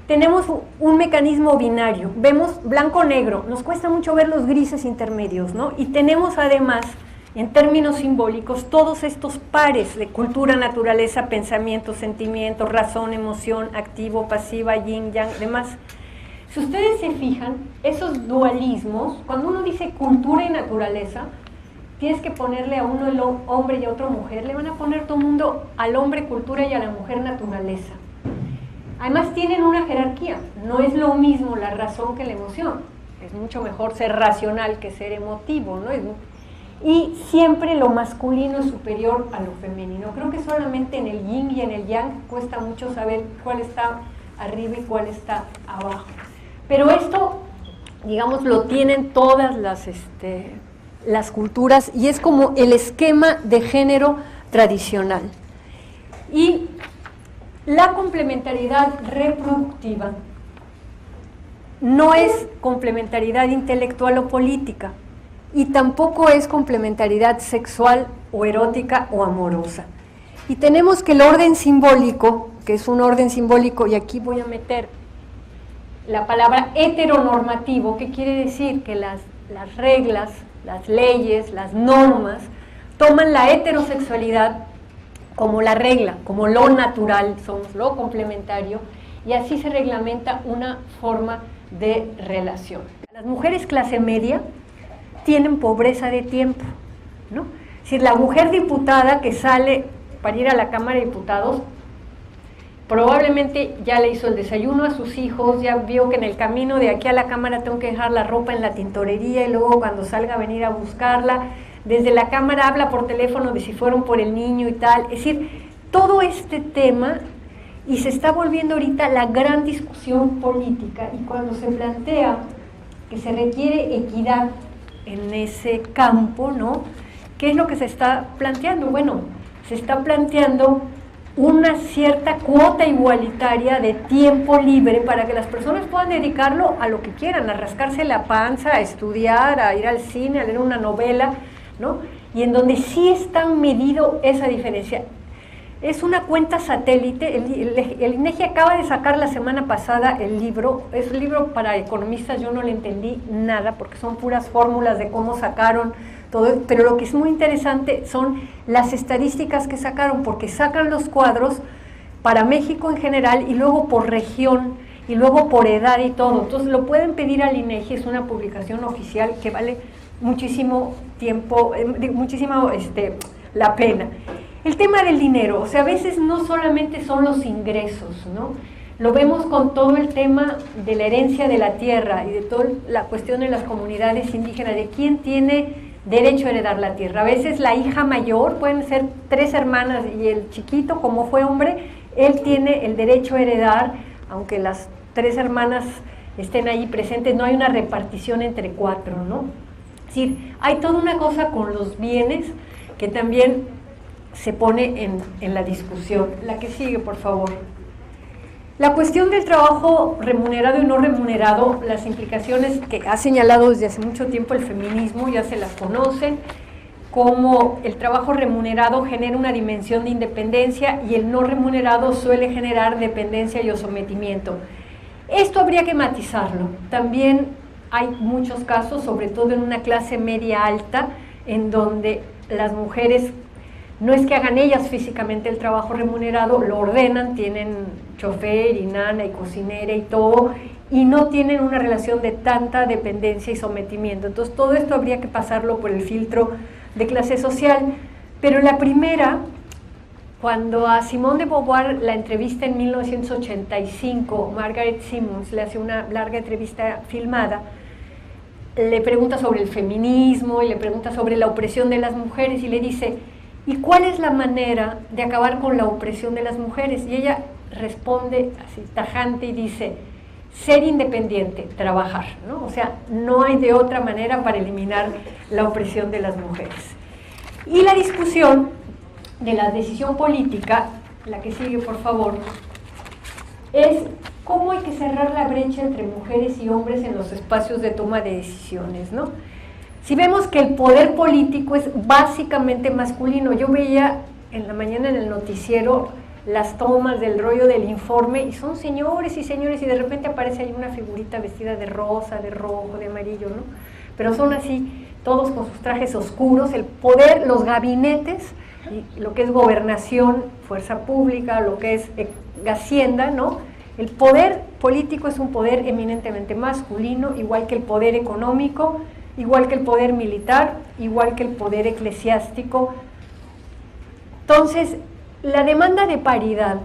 Tenemos un mecanismo binario, vemos blanco-negro, nos cuesta mucho ver los grises intermedios, ¿no? Y tenemos además, en términos simbólicos, todos estos pares de cultura, naturaleza, pensamiento, sentimiento, razón, emoción, activo, pasiva, yin, yang, demás. Si ustedes se fijan, esos dualismos, cuando uno dice cultura y naturaleza, tienes que ponerle a uno el hombre y a otro mujer, le van a poner todo el mundo al hombre cultura y a la mujer naturaleza. Además tienen una jerarquía, no es lo mismo la razón que la emoción, es mucho mejor ser racional que ser emotivo, ¿no? Y siempre lo masculino es superior a lo femenino. Creo que solamente en el yin y en el yang cuesta mucho saber cuál está arriba y cuál está abajo. Pero esto, digamos, lo tienen todas las culturas y es como el esquema de género tradicional. Y la complementariedad reproductiva no es complementariedad intelectual o política y tampoco es complementariedad sexual o erótica o amorosa. Y tenemos que el orden simbólico, que es un orden simbólico, y aquí voy a meter la palabra heteronormativo, que quiere decir que las reglas, las leyes, las normas, toman la heterosexualidad como la regla, como lo natural, somos lo complementario, y así se reglamenta una forma de relación. Las mujeres clase media tienen pobreza de tiempo, ¿no? Es decir, la mujer diputada que sale para ir a la Cámara de Diputados, probablemente ya le hizo el desayuno a sus hijos, ya vio que en el camino de aquí a la Cámara tengo que dejar la ropa en la tintorería y luego cuando salga a venir a buscarla, desde la Cámara habla por teléfono de si fueron por el niño y tal. Es decir, todo este tema, y se está volviendo ahorita la gran discusión política, y cuando se plantea que se requiere equidad en ese campo, ¿no? ¿Qué es lo que se está planteando? Bueno, se está planteando una cierta cuota igualitaria de tiempo libre para que las personas puedan dedicarlo a lo que quieran, a rascarse la panza, a estudiar, a ir al cine, a leer una novela, ¿no? Y en donde sí está medido esa diferencia. Es una cuenta satélite, el INEGI acaba de sacar la semana pasada el libro, es un libro para economistas, yo no le entendí nada porque son puras fórmulas de cómo sacaron todo, pero lo que es muy interesante son las estadísticas que sacaron, porque sacan los cuadros para México en general y luego por región y luego por edad y todo. Entonces lo pueden pedir al INEGI, es una publicación oficial que vale muchísimo tiempo, muchísimo la pena. El tema del dinero, o sea, a veces no solamente son los ingresos, ¿no? Lo vemos con todo el tema de la herencia de la tierra y de toda la cuestión de las comunidades indígenas, de quién tiene derecho a heredar la tierra. A veces la hija mayor, pueden ser 3 hermanas y el chiquito, como fue hombre, él tiene el derecho a heredar, aunque las 3 hermanas estén ahí presentes, no hay una repartición entre 4, ¿no? Es decir, hay toda una cosa con los bienes que también se pone en la discusión. La que sigue, por favor. La cuestión del trabajo remunerado y no remunerado, las implicaciones que ha señalado desde hace mucho tiempo el feminismo, ya se las conocen, como el trabajo remunerado genera una dimensión de independencia y el no remunerado suele generar dependencia y o sometimiento. Esto habría que matizarlo. También hay muchos casos, sobre todo en una clase media alta, en donde las mujeres no es que hagan ellas físicamente el trabajo remunerado, lo ordenan, tienen chofer y nana y cocinera y todo, y no tienen una relación de tanta dependencia y sometimiento. Entonces todo esto habría que pasarlo por el filtro de clase social. Pero la primera, cuando a Simone de Beauvoir la entrevista en 1985, Margaret Simons le hace una larga entrevista filmada, le pregunta sobre el feminismo y le pregunta sobre la opresión de las mujeres y le dice: ¿y cuál es la manera de acabar con la opresión de las mujeres? Y ella responde así tajante y dice: ser independiente, trabajar, ¿no? O sea, no hay de otra manera para eliminar la opresión de las mujeres. Y la discusión de la decisión política, la que sigue por favor, es cómo hay que cerrar la brecha entre mujeres y hombres en los espacios de toma de decisiones, ¿no? Si vemos que el poder político es básicamente masculino, yo veía en la mañana en el noticiero las tomas del rollo del informe y son señores y señores y de repente aparece ahí una figurita vestida de rosa, de rojo, de amarillo, ¿no? Pero son así, todos con sus trajes oscuros, el poder, los gabinetes, y lo que es gobernación, fuerza pública, lo que es hacienda, ¿no? El poder político es un poder eminentemente masculino, igual que el poder económico, igual que el poder militar, igual que el poder eclesiástico. Entonces, la demanda de paridad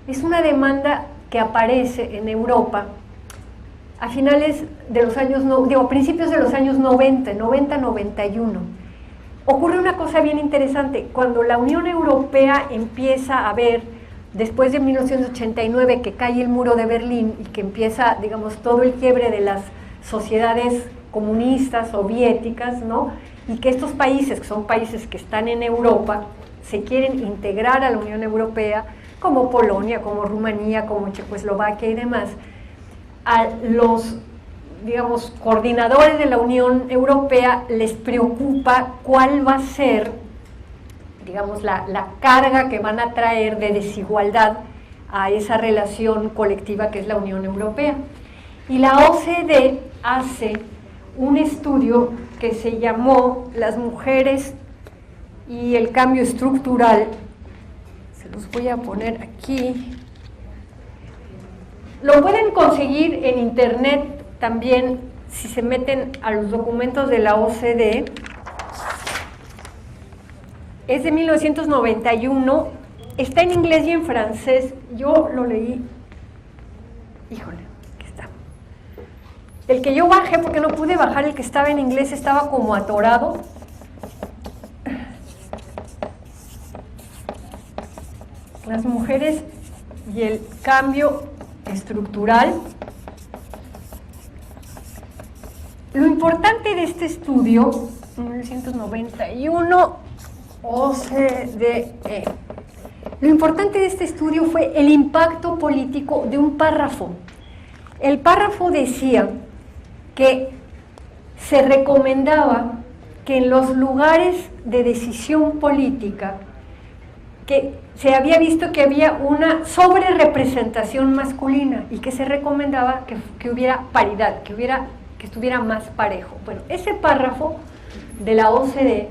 es una demanda que aparece en Europa a finales de los años, a principios de los años 90-91. Ocurre una cosa bien interesante, cuando la Unión Europea empieza a ver, después de 1989 que cae el muro de Berlín y que empieza, digamos, todo el quiebre de las sociedades comunistas, soviéticas, ¿no? Y que estos países, que son países que están en Europa, se quieren integrar a la Unión Europea, como Polonia, como Rumanía, como Checoslovaquia y demás, a los, digamos, coordinadores de la Unión Europea les preocupa cuál va a ser, digamos, la carga que van a traer de desigualdad a esa relación colectiva que es la Unión Europea. Y la OCDE hace un estudio que se llamó Las mujeres y el cambio estructural. Se los voy a poner aquí. Lo pueden conseguir en internet también si se meten a los documentos de la OCDE. Es de 1991, está en inglés y en francés. Yo lo leí, híjole, aquí está. El que yo bajé, porque no pude bajar el que estaba en inglés, estaba como atorado. Las mujeres y el cambio estructural. Lo importante de este estudio, 1991, OCDE, lo importante de este estudio fue el impacto político de un párrafo. El párrafo decía que se recomendaba que en los lugares de decisión política, que se había visto que había una sobrerepresentación masculina y que se recomendaba que hubiera paridad, que estuviera más parejo. Bueno, ese párrafo de la OCDE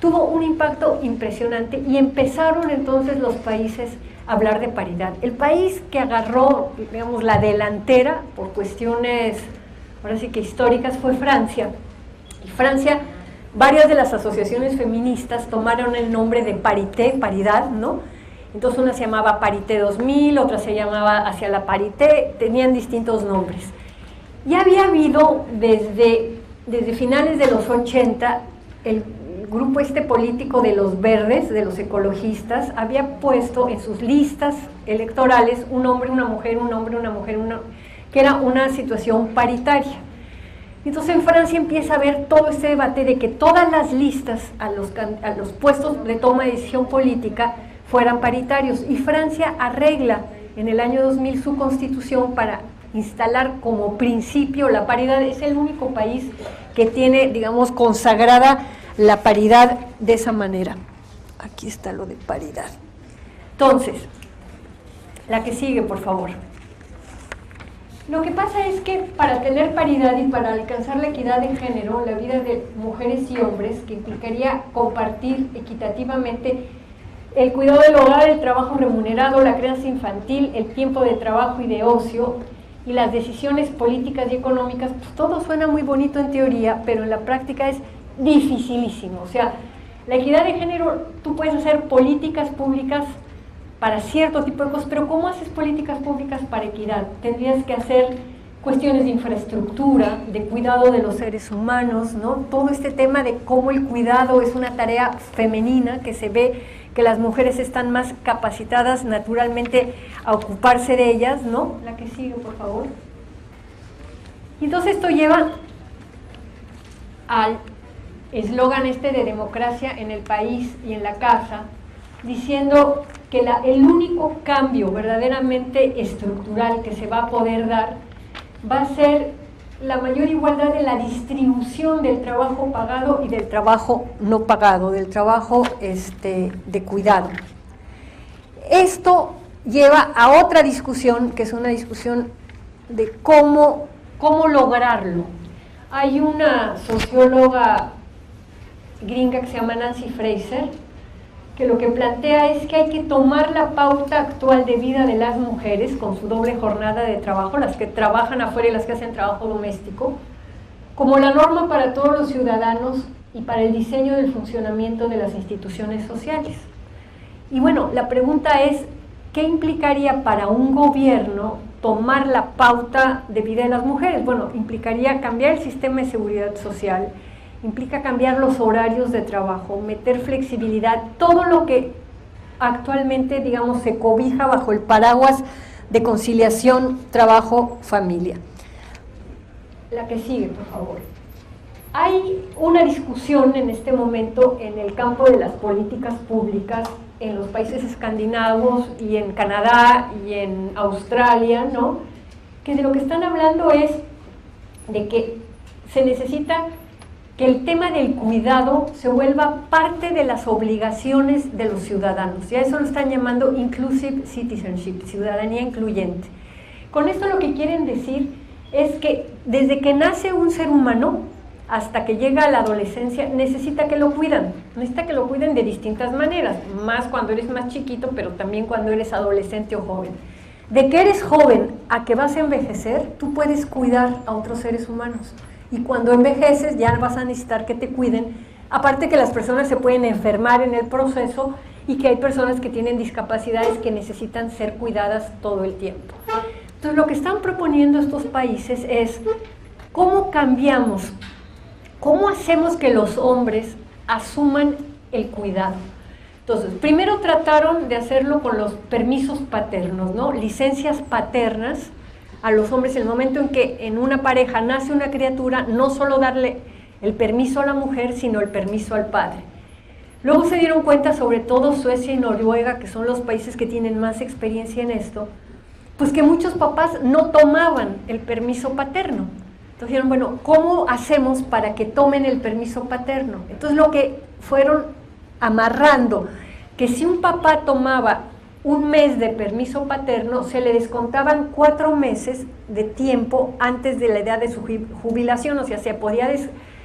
tuvo un impacto impresionante y empezaron entonces los países a hablar de paridad. El país que agarró, digamos, la delantera por cuestiones, ahora sí que históricas, fue Francia. Y Francia varias de las asociaciones feministas tomaron el nombre de Parité, paridad, ¿no? Entonces una se llamaba Parité 2000, otra se llamaba Hacia la Parité, tenían distintos nombres. Ya había habido desde finales de los 80, el grupo político de los verdes, de los ecologistas, había puesto en sus listas electorales un hombre, una mujer, un hombre, una mujer, que era una situación paritaria. Entonces en Francia empieza a haber todo este debate de que todas las listas a los puestos de toma de decisión política fueran paritarios, y Francia arregla en el año 2000 su constitución para instalar como principio la paridad. Es el único país que tiene, digamos, consagrada la paridad de esa manera. Aquí está lo de paridad. Entonces, la que sigue, por favor. Lo que pasa es que para tener paridad y para alcanzar la equidad de género, la vida de mujeres y hombres, que implicaría compartir equitativamente el cuidado del hogar, el trabajo remunerado, la crianza infantil, el tiempo de trabajo y de ocio, y las decisiones políticas y económicas, pues todo suena muy bonito en teoría, pero en la práctica es dificilísimo. O sea, la equidad de género, tú puedes hacer políticas públicas para cierto tipo de cosas, pero ¿cómo haces políticas públicas para equidad? Tendrías que hacer cuestiones de infraestructura, de cuidado de los seres humanos, ¿no? Todo este tema de cómo el cuidado es una tarea femenina, que se ve que las mujeres están más capacitadas naturalmente a ocuparse de ellas, ¿no? La que sigue, por favor. Y entonces esto lleva al eslogan de democracia en el país y en la casa, diciendo que el único cambio verdaderamente estructural que se va a poder dar va a ser la mayor igualdad de la distribución del trabajo pagado y del trabajo no pagado, del trabajo de cuidado. Esto lleva a otra discusión, que es una discusión de cómo lograrlo. Hay una socióloga gringa que se llama Nancy Fraser, que lo que plantea es que hay que tomar la pauta actual de vida de las mujeres con su doble jornada de trabajo, las que trabajan afuera y las que hacen trabajo doméstico, como la norma para todos los ciudadanos y para el diseño del funcionamiento de las instituciones sociales. Y bueno, la pregunta es, ¿qué implicaría para un gobierno tomar la pauta de vida de las mujeres? Bueno, implicaría cambiar el sistema de seguridad social, implica cambiar los horarios de trabajo, meter flexibilidad, todo lo que actualmente, digamos, se cobija bajo el paraguas de conciliación trabajo-familia. La que sigue, por favor. Hay una discusión en este momento en el campo de las políticas públicas en los países escandinavos y en Canadá y en Australia, ¿no? Que de lo que están hablando es de que se necesita que el tema del cuidado se vuelva parte de las obligaciones de los ciudadanos. Ya eso lo están llamando inclusive citizenship, ciudadanía incluyente. Con esto lo que quieren decir es que desde que nace un ser humano hasta que llega a la adolescencia necesita que lo cuidan de distintas maneras, más cuando eres más chiquito, pero también cuando eres adolescente o joven. De que eres joven a que vas a envejecer, tú puedes cuidar a otros seres humanos. Y cuando envejeces ya vas a necesitar que te cuiden, aparte que las personas se pueden enfermar en el proceso y que hay personas que tienen discapacidades que necesitan ser cuidadas todo el tiempo. Entonces lo que están proponiendo estos países es cómo cambiamos, cómo hacemos que los hombres asuman el cuidado. Entonces, primero trataron de hacerlo con los permisos paternos, ¿no? Licencias paternas a los hombres en el momento en que en una pareja nace una criatura, no solo darle el permiso a la mujer, sino el permiso al padre. Luego se dieron cuenta, sobre todo Suecia y Noruega, que son los países que tienen más experiencia en esto, pues que muchos papás no tomaban el permiso paterno. Entonces dijeron, bueno, ¿cómo hacemos para que tomen el permiso paterno? Entonces lo que fueron amarrando, que si un papá tomaba un mes de permiso paterno, se le descontaban 4 meses de tiempo antes de la edad de su jubilación, o sea, se podía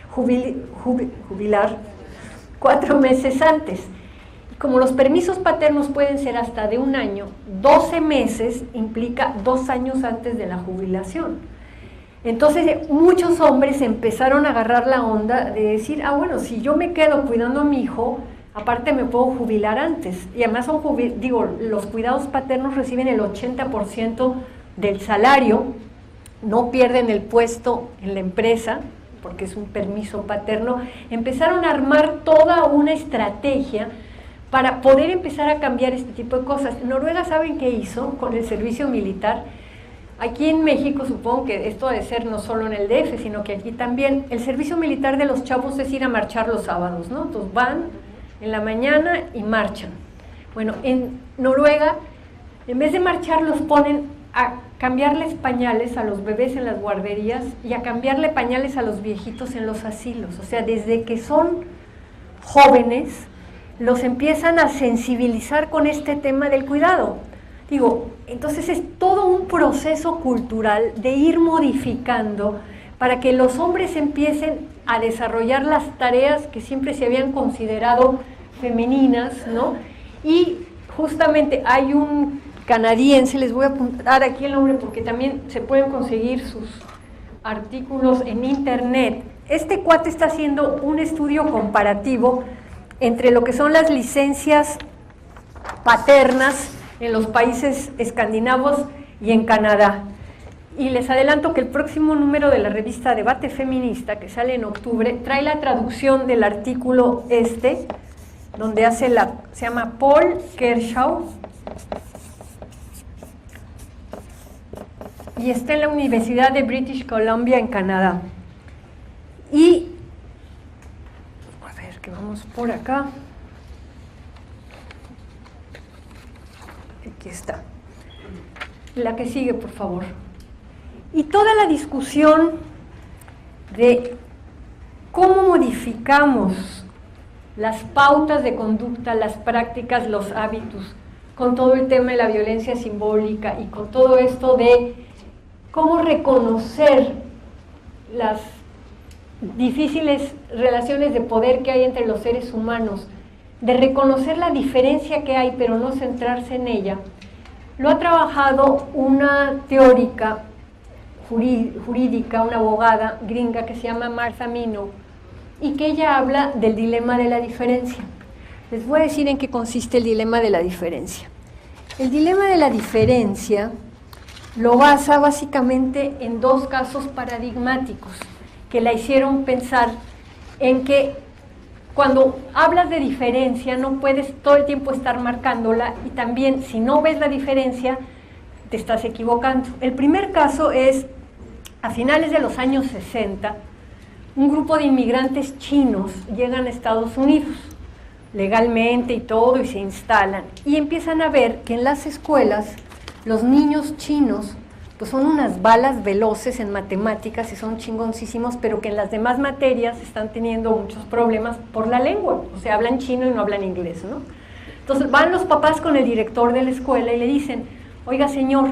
jubilar 4 meses antes. Como los permisos paternos pueden ser hasta de 1 año, 12 meses implica 2 años antes de la jubilación. Entonces muchos hombres empezaron a agarrar la onda de decir, ah bueno, si yo me quedo cuidando a mi hijo, aparte me puedo jubilar antes. Y además los cuidados paternos reciben el 80% del salario, no pierden el puesto en la empresa, porque es un permiso paterno. Empezaron a armar toda una estrategia para poder empezar a cambiar este tipo de cosas. Noruega, ¿saben qué hizo con el servicio militar? Aquí en México, supongo que esto ha de ser no solo en el DF, sino que aquí también, el servicio militar de los chavos es ir a marchar los sábados, ¿no? Entonces van en la mañana y marchan. Bueno, en Noruega, en vez de marchar, los ponen a cambiarles pañales a los bebés en las guarderías y a cambiarle pañales a los viejitos en los asilos. O sea, desde que son jóvenes, los empiezan a sensibilizar con este tema del cuidado. Digo, entonces es todo un proceso cultural de ir modificando para que los hombres empiecen a desarrollar las tareas que siempre se habían considerado femeninas, ¿no? Y justamente hay un canadiense, les voy a apuntar aquí el nombre porque también se pueden conseguir sus artículos en internet. Este cuate está haciendo un estudio comparativo entre lo que son las licencias paternas en los países escandinavos y en Canadá. Y les adelanto que el próximo número de la revista Debate Feminista, que sale en octubre, trae la traducción del artículo donde se llama Paul Kershaw, y está en la Universidad de British Columbia en Canadá. Y, a ver, que vamos por acá. Aquí está. La que sigue, por favor. Y toda la discusión de cómo modificamos las pautas de conducta, las prácticas, los hábitos, con todo el tema de la violencia simbólica y con todo esto de cómo reconocer las difíciles relaciones de poder que hay entre los seres humanos, de reconocer la diferencia que hay pero no centrarse en ella, lo ha trabajado una teórica jurídica, una abogada gringa que se llama Martha Minow, y que ella habla del dilema de la diferencia. Les voy a decir en qué consiste el dilema de la diferencia. El dilema de la diferencia lo basa básicamente en dos casos paradigmáticos que la hicieron pensar en que cuando hablas de diferencia no puedes todo el tiempo estar marcándola, y también si no ves la diferencia te estás equivocando. El primer caso es a finales de los años 60, un grupo de inmigrantes chinos llegan a Estados Unidos legalmente y todo, y se instalan y empiezan a ver que en las escuelas los niños chinos pues son unas balas veloces en matemáticas y son chingoncísimos, pero que en las demás materias están teniendo muchos problemas por la lengua, o sea, hablan chino y no hablan inglés, ¿no? Entonces van los papás con el director de la escuela y le dicen, oiga señor,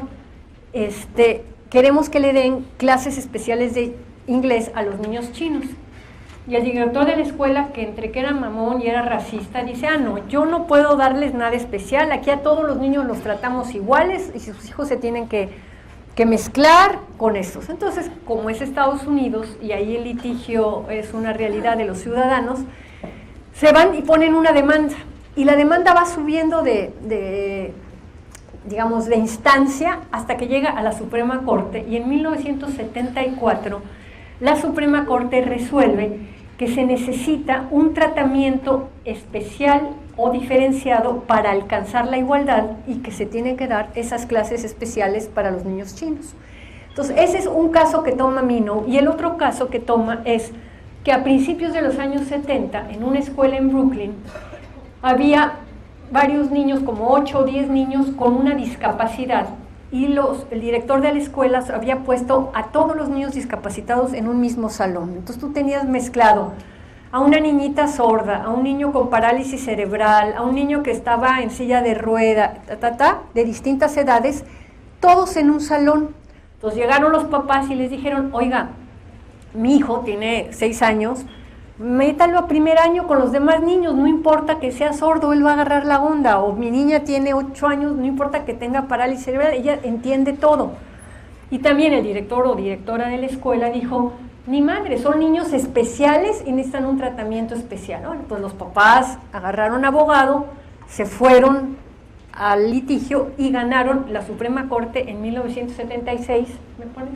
queremos que le den clases especiales de inglés a los niños chinos. Y el director de la escuela, que entre que era mamón y era racista, dice, no, yo no puedo darles nada especial, aquí a todos los niños los tratamos iguales y sus hijos se tienen que mezclar con estos. Entonces, como es Estados Unidos y ahí el litigio es una realidad de los ciudadanos, se van y ponen una demanda, y la demanda va subiendo de instancia hasta que llega a la Suprema Corte, y en 1974 la Suprema Corte resuelve que se necesita un tratamiento especial o diferenciado para alcanzar la igualdad, y que se tienen que dar esas clases especiales para los niños chinos. Entonces, ese es un caso que toma Minow, y el otro caso que toma es que a principios de los años 70, en una escuela en Brooklyn, había varios niños, como 8 o 10 niños con una discapacidad, y el director de la escuela había puesto a todos los niños discapacitados en un mismo salón. Entonces tú tenías mezclado a una niñita sorda, a un niño con parálisis cerebral, a un niño que estaba en silla de rueda, de distintas edades, todos en un salón. Entonces llegaron los papás y les dijeron, oiga, mi hijo tiene 6 años, métalo a primer año con los demás niños, no importa que sea sordo, él va a agarrar la onda, o mi niña tiene 8 años, no importa que tenga parálisis cerebral, ella entiende todo. Y también el director o directora de la escuela dijo, ni madre, son niños especiales y necesitan un tratamiento especial. Bueno, pues los papás agarraron abogado, se fueron al litigio y ganaron la Suprema Corte en 1976, ¿me pones?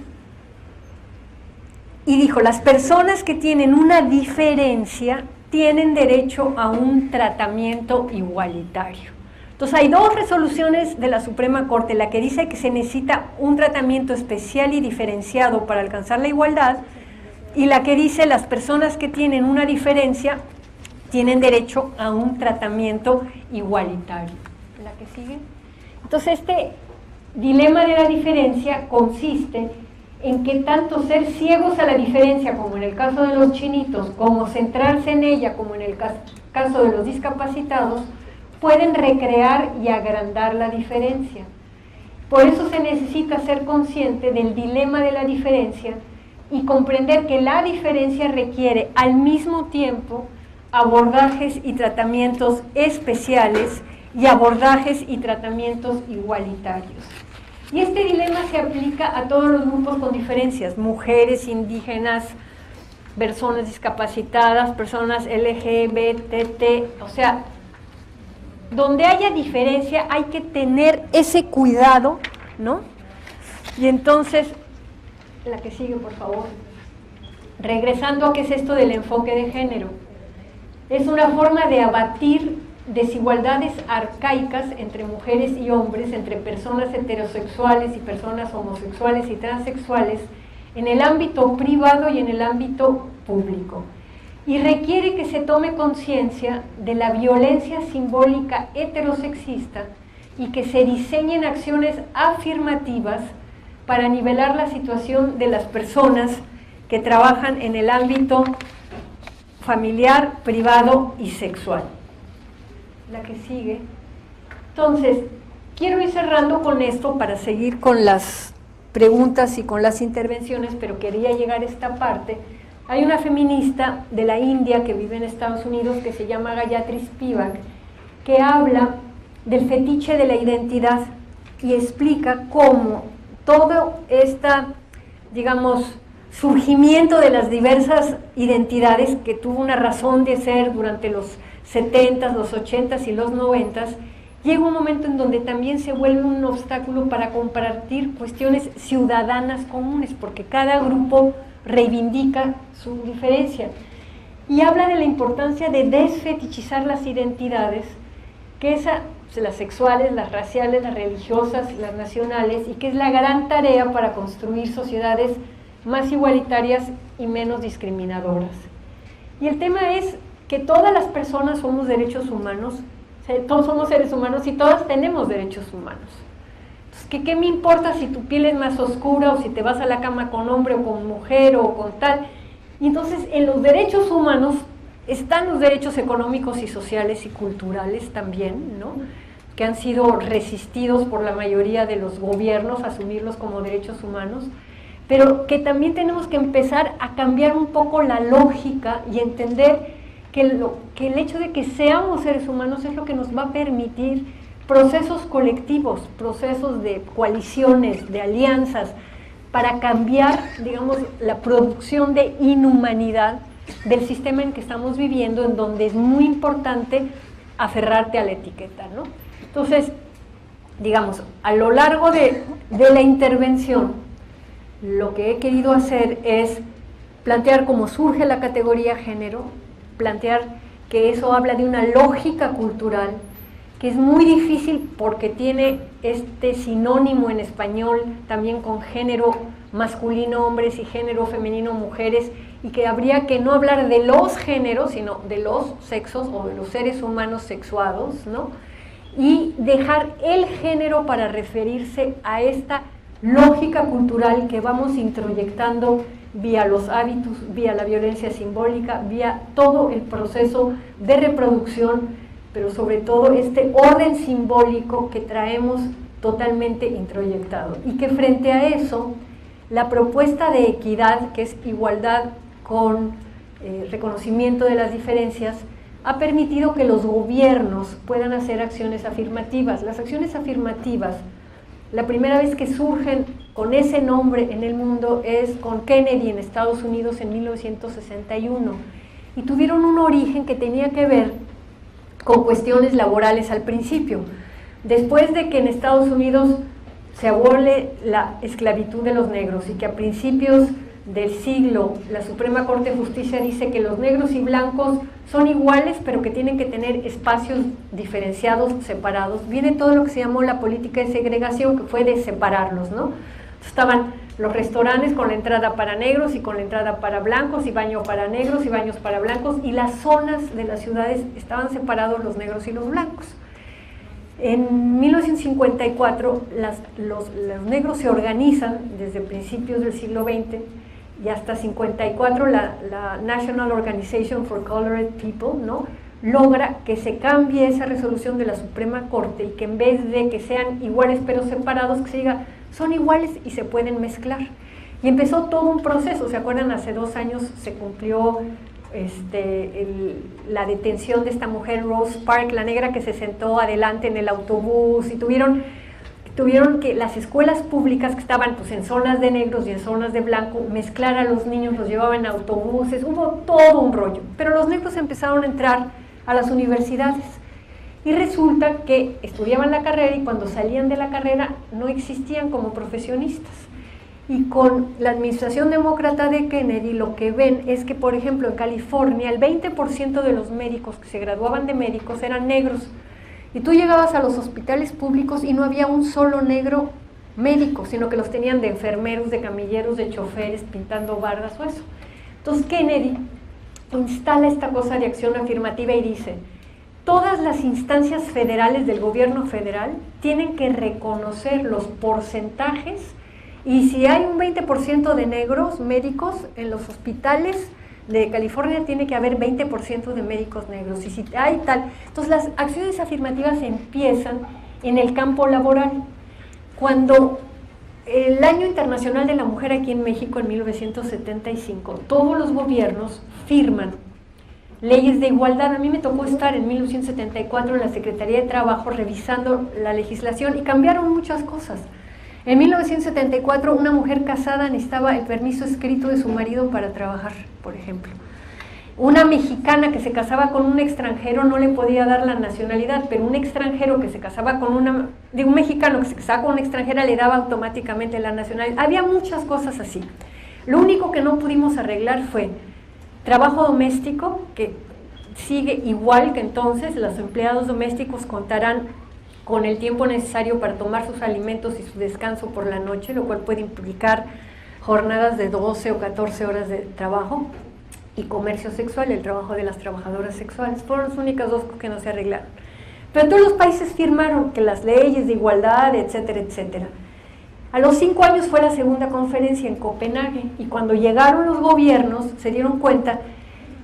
Y dijo, las personas que tienen una diferencia tienen derecho a un tratamiento igualitario. Entonces hay dos resoluciones de la Suprema Corte, la que dice que se necesita un tratamiento especial y diferenciado para alcanzar la igualdad, y la que dice las personas que tienen una diferencia tienen derecho a un tratamiento igualitario. ¿La que sigue? Entonces este dilema de la diferencia consiste en que tanto ser ciegos a la diferencia, como en el caso de los chinitos, como centrarse en ella, como en el caso de los discapacitados, pueden recrear y agrandar la diferencia. Por eso se necesita ser consciente del dilema de la diferencia y comprender que la diferencia requiere al mismo tiempo abordajes y tratamientos especiales y abordajes y tratamientos igualitarios. Y este dilema se aplica a todos los grupos con diferencias, mujeres, indígenas, personas discapacitadas, personas LGBT, o sea, donde haya diferencia hay que tener ese cuidado, ¿no? Y entonces, la que sigue, por favor. Regresando a qué es esto del enfoque de género. Es una forma de abatir desigualdades arcaicas entre mujeres y hombres, entre personas heterosexuales y personas homosexuales y transexuales, en el ámbito privado y en el ámbito público. Y requiere que se tome conciencia de la violencia simbólica heterosexista y que se diseñen acciones afirmativas para nivelar la situación de las personas que trabajan en el ámbito familiar, privado y sexual. La que sigue. Entonces, quiero ir cerrando con esto para seguir con las preguntas y con las intervenciones, pero quería llegar a esta parte. Hay una feminista de la India que vive en Estados Unidos que se llama Gayatri Spivak, que habla del fetiche de la identidad y explica cómo todo este, digamos, surgimiento de las diversas identidades que tuvo una razón de ser durante los 70s, los 80s y los 90s, llega un momento en donde también se vuelve un obstáculo para compartir cuestiones ciudadanas comunes, porque cada grupo reivindica su diferencia. Y habla de la importancia de desfetichizar las identidades, que las sexuales, las raciales, las religiosas, las nacionales, y que es la gran tarea para construir sociedades más igualitarias y menos discriminadoras. Y el tema es que todas las personas somos derechos humanos, todos somos seres humanos y todas tenemos derechos humanos. Entonces, ¿qué me importa si tu piel es más oscura o si te vas a la cama con hombre o con mujer o con tal? Y entonces en los derechos humanos están los derechos económicos y sociales y culturales también, ¿no? Que han sido resistidos por la mayoría de los gobiernos a asumirlos como derechos humanos, pero que también tenemos que empezar a cambiar un poco la lógica y entender que el hecho de que seamos seres humanos es lo que nos va a permitir procesos colectivos, procesos de coaliciones, de alianzas, para cambiar, digamos, la producción de inhumanidad del sistema en que estamos viviendo, en donde es muy importante aferrarte a la etiqueta, ¿no? Entonces, digamos, a lo largo de la intervención, lo que he querido hacer es plantear cómo surge la categoría género, plantear que eso habla de una lógica cultural, que es muy difícil porque tiene este sinónimo en español también con género masculino hombres y género femenino mujeres, y que habría que no hablar de los géneros, sino de los sexos o de los seres humanos sexuados, ¿no? Y dejar el género para referirse a esta lógica cultural que vamos introyectando vía los hábitos, vía la violencia simbólica, vía todo el proceso de reproducción, pero sobre todo este orden simbólico que traemos totalmente introyectado. Y que frente a eso, la propuesta de equidad, que es igualdad con reconocimiento de las diferencias, ha permitido que los gobiernos puedan hacer acciones afirmativas. Las acciones afirmativas, la primera vez que surgen con ese nombre en el mundo es con Kennedy en Estados Unidos en 1961, y tuvieron un origen que tenía que ver con cuestiones laborales al principio. Después de que en Estados Unidos se abole la esclavitud de los negros y que a principios del siglo la Suprema Corte de Justicia dice que los negros y blancos son iguales, pero que tienen que tener espacios diferenciados, separados, viene todo lo que se llamó la política de segregación, que fue de separarlos, ¿no? Estaban los restaurantes con la entrada para negros y con la entrada para blancos, y baño para negros y baños para blancos, y las zonas de las ciudades estaban separados los negros y los blancos. En 1954 los negros se organizan desde principios del siglo XX, y hasta 54 la National Organization for Colored People, ¿no?, logra que se cambie esa resolución de la Suprema Corte, y que en vez de que sean iguales pero separados, que se diga son iguales y se pueden mezclar. Y empezó todo un proceso. ¿Se acuerdan? Hace 2 años se cumplió la detención de esta mujer Rose Park, la negra que se sentó adelante en el autobús, y tuvieron que las escuelas públicas que estaban pues en zonas de negros y en zonas de blanco, mezclar a los niños, los llevaban en autobuses, hubo todo un rollo. Pero los negros empezaron a entrar a las universidades, y resulta que estudiaban la carrera, y cuando salían de la carrera no existían como profesionistas. Y con la administración demócrata de Kennedy lo que ven es que, por ejemplo, en California el 20% de los médicos que se graduaban de médicos eran negros, y tú llegabas a los hospitales públicos y no había un solo negro médico, sino que los tenían de enfermeros, de camilleros, de choferes, pintando bardas o eso. Entonces Kennedy instala esta cosa de acción afirmativa y dice: todas las instancias federales del gobierno federal tienen que reconocer los porcentajes, y si hay un 20% de negros médicos en los hospitales de California, tiene que haber 20% de médicos negros, y si hay tal. Entonces las acciones afirmativas empiezan en el campo laboral. Cuando el Año Internacional de la Mujer aquí en México en 1975, todos los gobiernos firman leyes de igualdad. A mí me tocó estar en 1974 en la Secretaría de Trabajo revisando la legislación, y cambiaron muchas cosas. En 1974 una mujer casada necesitaba el permiso escrito de su marido para trabajar, por ejemplo. Una mexicana que se casaba con un extranjero no le podía dar la nacionalidad, pero un extranjero que se casaba con un mexicano que se casaba con una extranjera le daba automáticamente la nacionalidad. Había muchas cosas así. Lo único que no pudimos arreglar fue trabajo doméstico, que sigue igual que entonces. Los empleados domésticos contarán con el tiempo necesario para tomar sus alimentos y su descanso por la noche, lo cual puede implicar jornadas de 12 o 14 horas de trabajo, y comercio sexual, el trabajo de las trabajadoras sexuales. Fueron las únicas 2 que no se arreglaron. Pero todos los países firmaron que las leyes de igualdad, etcétera, etcétera. A los 5 años fue la segunda conferencia en Copenhague, y cuando llegaron los gobiernos se dieron cuenta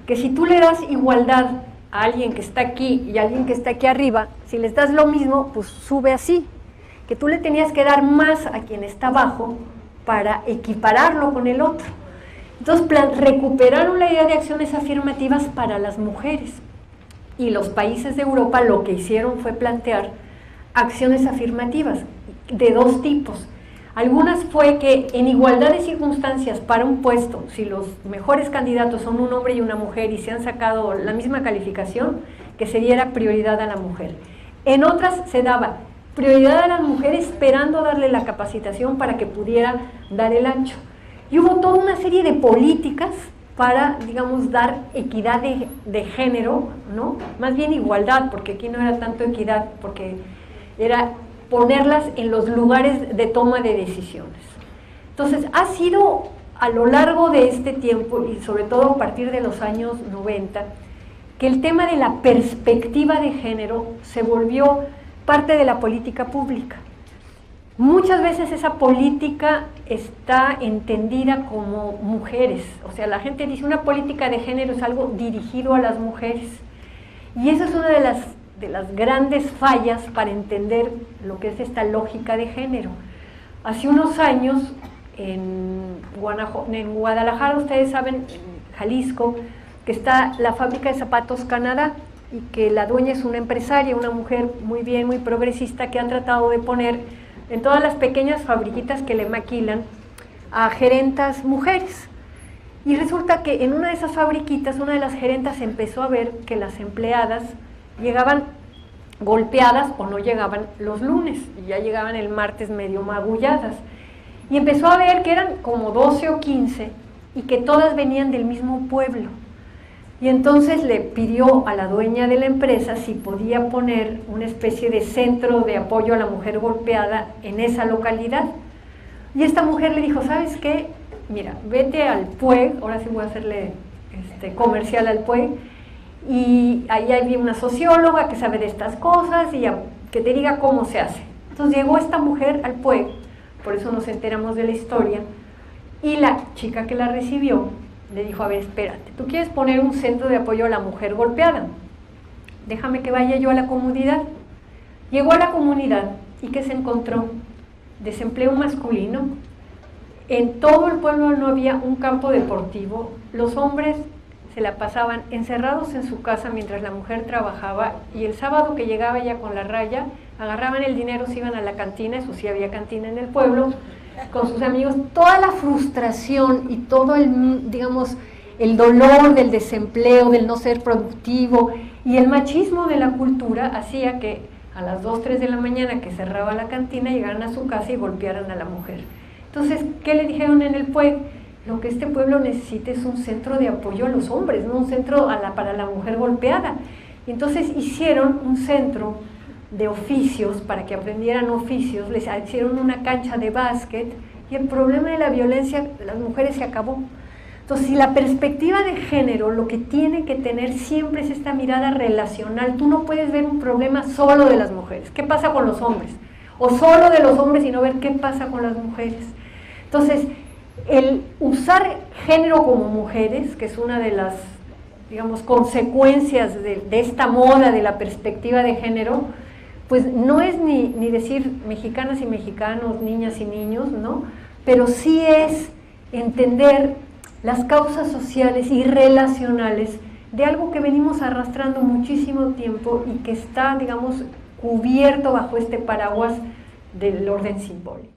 que si tú le das igualdad a alguien que está aquí y a alguien que está aquí arriba, si les das lo mismo, pues sube así, que tú le tenías que dar más a quien está abajo para equipararlo con el otro. Entonces recuperaron la idea de acciones afirmativas para las mujeres, y los países de Europa lo que hicieron fue plantear acciones afirmativas de 2 tipos. Algunas fue que en igualdad de circunstancias para un puesto, si los mejores candidatos son un hombre y una mujer y se han sacado la misma calificación, que se diera prioridad a la mujer. En otras se daba prioridad a las mujeres esperando darle la capacitación para que pudiera dar el ancho. Y hubo toda una serie de políticas para, digamos, dar equidad de género, ¿no? Más bien igualdad, porque aquí no era tanto equidad, porque era ponerlas en los lugares de toma de decisiones. Entonces, ha sido a lo largo de este tiempo, y sobre todo a partir de los años 90, que el tema de la perspectiva de género se volvió parte de la política pública. Muchas veces esa política está entendida como mujeres, o sea, la gente dice una política de género es algo dirigido a las mujeres, y esa es una de las grandes fallas para entender lo que es esta lógica de género. Hace unos años en Guadalajara, ustedes saben, en Jalisco, que está la fábrica de zapatos Canadá, y que la dueña es una empresaria, una mujer muy bien, muy progresista, que ha tratado de poner en todas las pequeñas fabriquitas que le maquilan a gerentas mujeres. Y resulta que en una de esas fabriquitas, una de las gerentas empezó a ver que las empleadas llegaban golpeadas o no llegaban los lunes, y ya llegaban el martes medio magulladas. Y empezó a ver que eran como 12 o 15 y que todas venían del mismo pueblo. Y entonces le pidió a la dueña de la empresa si podía poner una especie de centro de apoyo a la mujer golpeada en esa localidad. Y esta mujer le dijo, ¿sabes qué? Mira, vete al PUEG, ahora sí voy a hacerle comercial al PUEG, y ahí hay una socióloga que sabe de estas cosas y que te diga cómo se hace. Entonces llegó esta mujer al PUEG, por eso nos enteramos de la historia, y la chica que la recibió le dijo, a ver, espérate, ¿tú quieres poner un centro de apoyo a la mujer golpeada? Déjame que vaya yo a la comunidad. Llegó a la comunidad y ¿qué se encontró? Desempleo masculino. En todo el pueblo no había un campo deportivo. Los hombres se la pasaban encerrados en su casa mientras la mujer trabajaba, y el sábado que llegaba ya con la raya, agarraban el dinero, se iban a la cantina, eso sí había cantina en el pueblo, con sus amigos. Toda la frustración y todo el, digamos, el dolor del desempleo, del no ser productivo, y el machismo de la cultura hacía que a las 2, 3 de la mañana que cerraba la cantina llegaran a su casa y golpearan a la mujer. Entonces, ¿qué le dijeron en el pueblo? Lo que este pueblo necesita es un centro de apoyo a los hombres, no un centro para la mujer golpeada. Y entonces hicieron un centro de oficios para que aprendieran oficios, les hicieron una cancha de básquet, y el problema de la violencia de las mujeres se acabó. Entonces, si la perspectiva de género lo que tiene que tener siempre es esta mirada relacional, tú no puedes ver un problema solo de las mujeres, ¿qué pasa con los hombres? O solo de los hombres y no ver qué pasa con las mujeres. Entonces, el usar género como mujeres, que es una de las, digamos, consecuencias de esta moda de la perspectiva de género, pues no es ni decir mexicanas y mexicanos, niñas y niños, ¿no? Pero sí es entender las causas sociales y relacionales de algo que venimos arrastrando muchísimo tiempo y que está, digamos, cubierto bajo este paraguas del orden simbólico.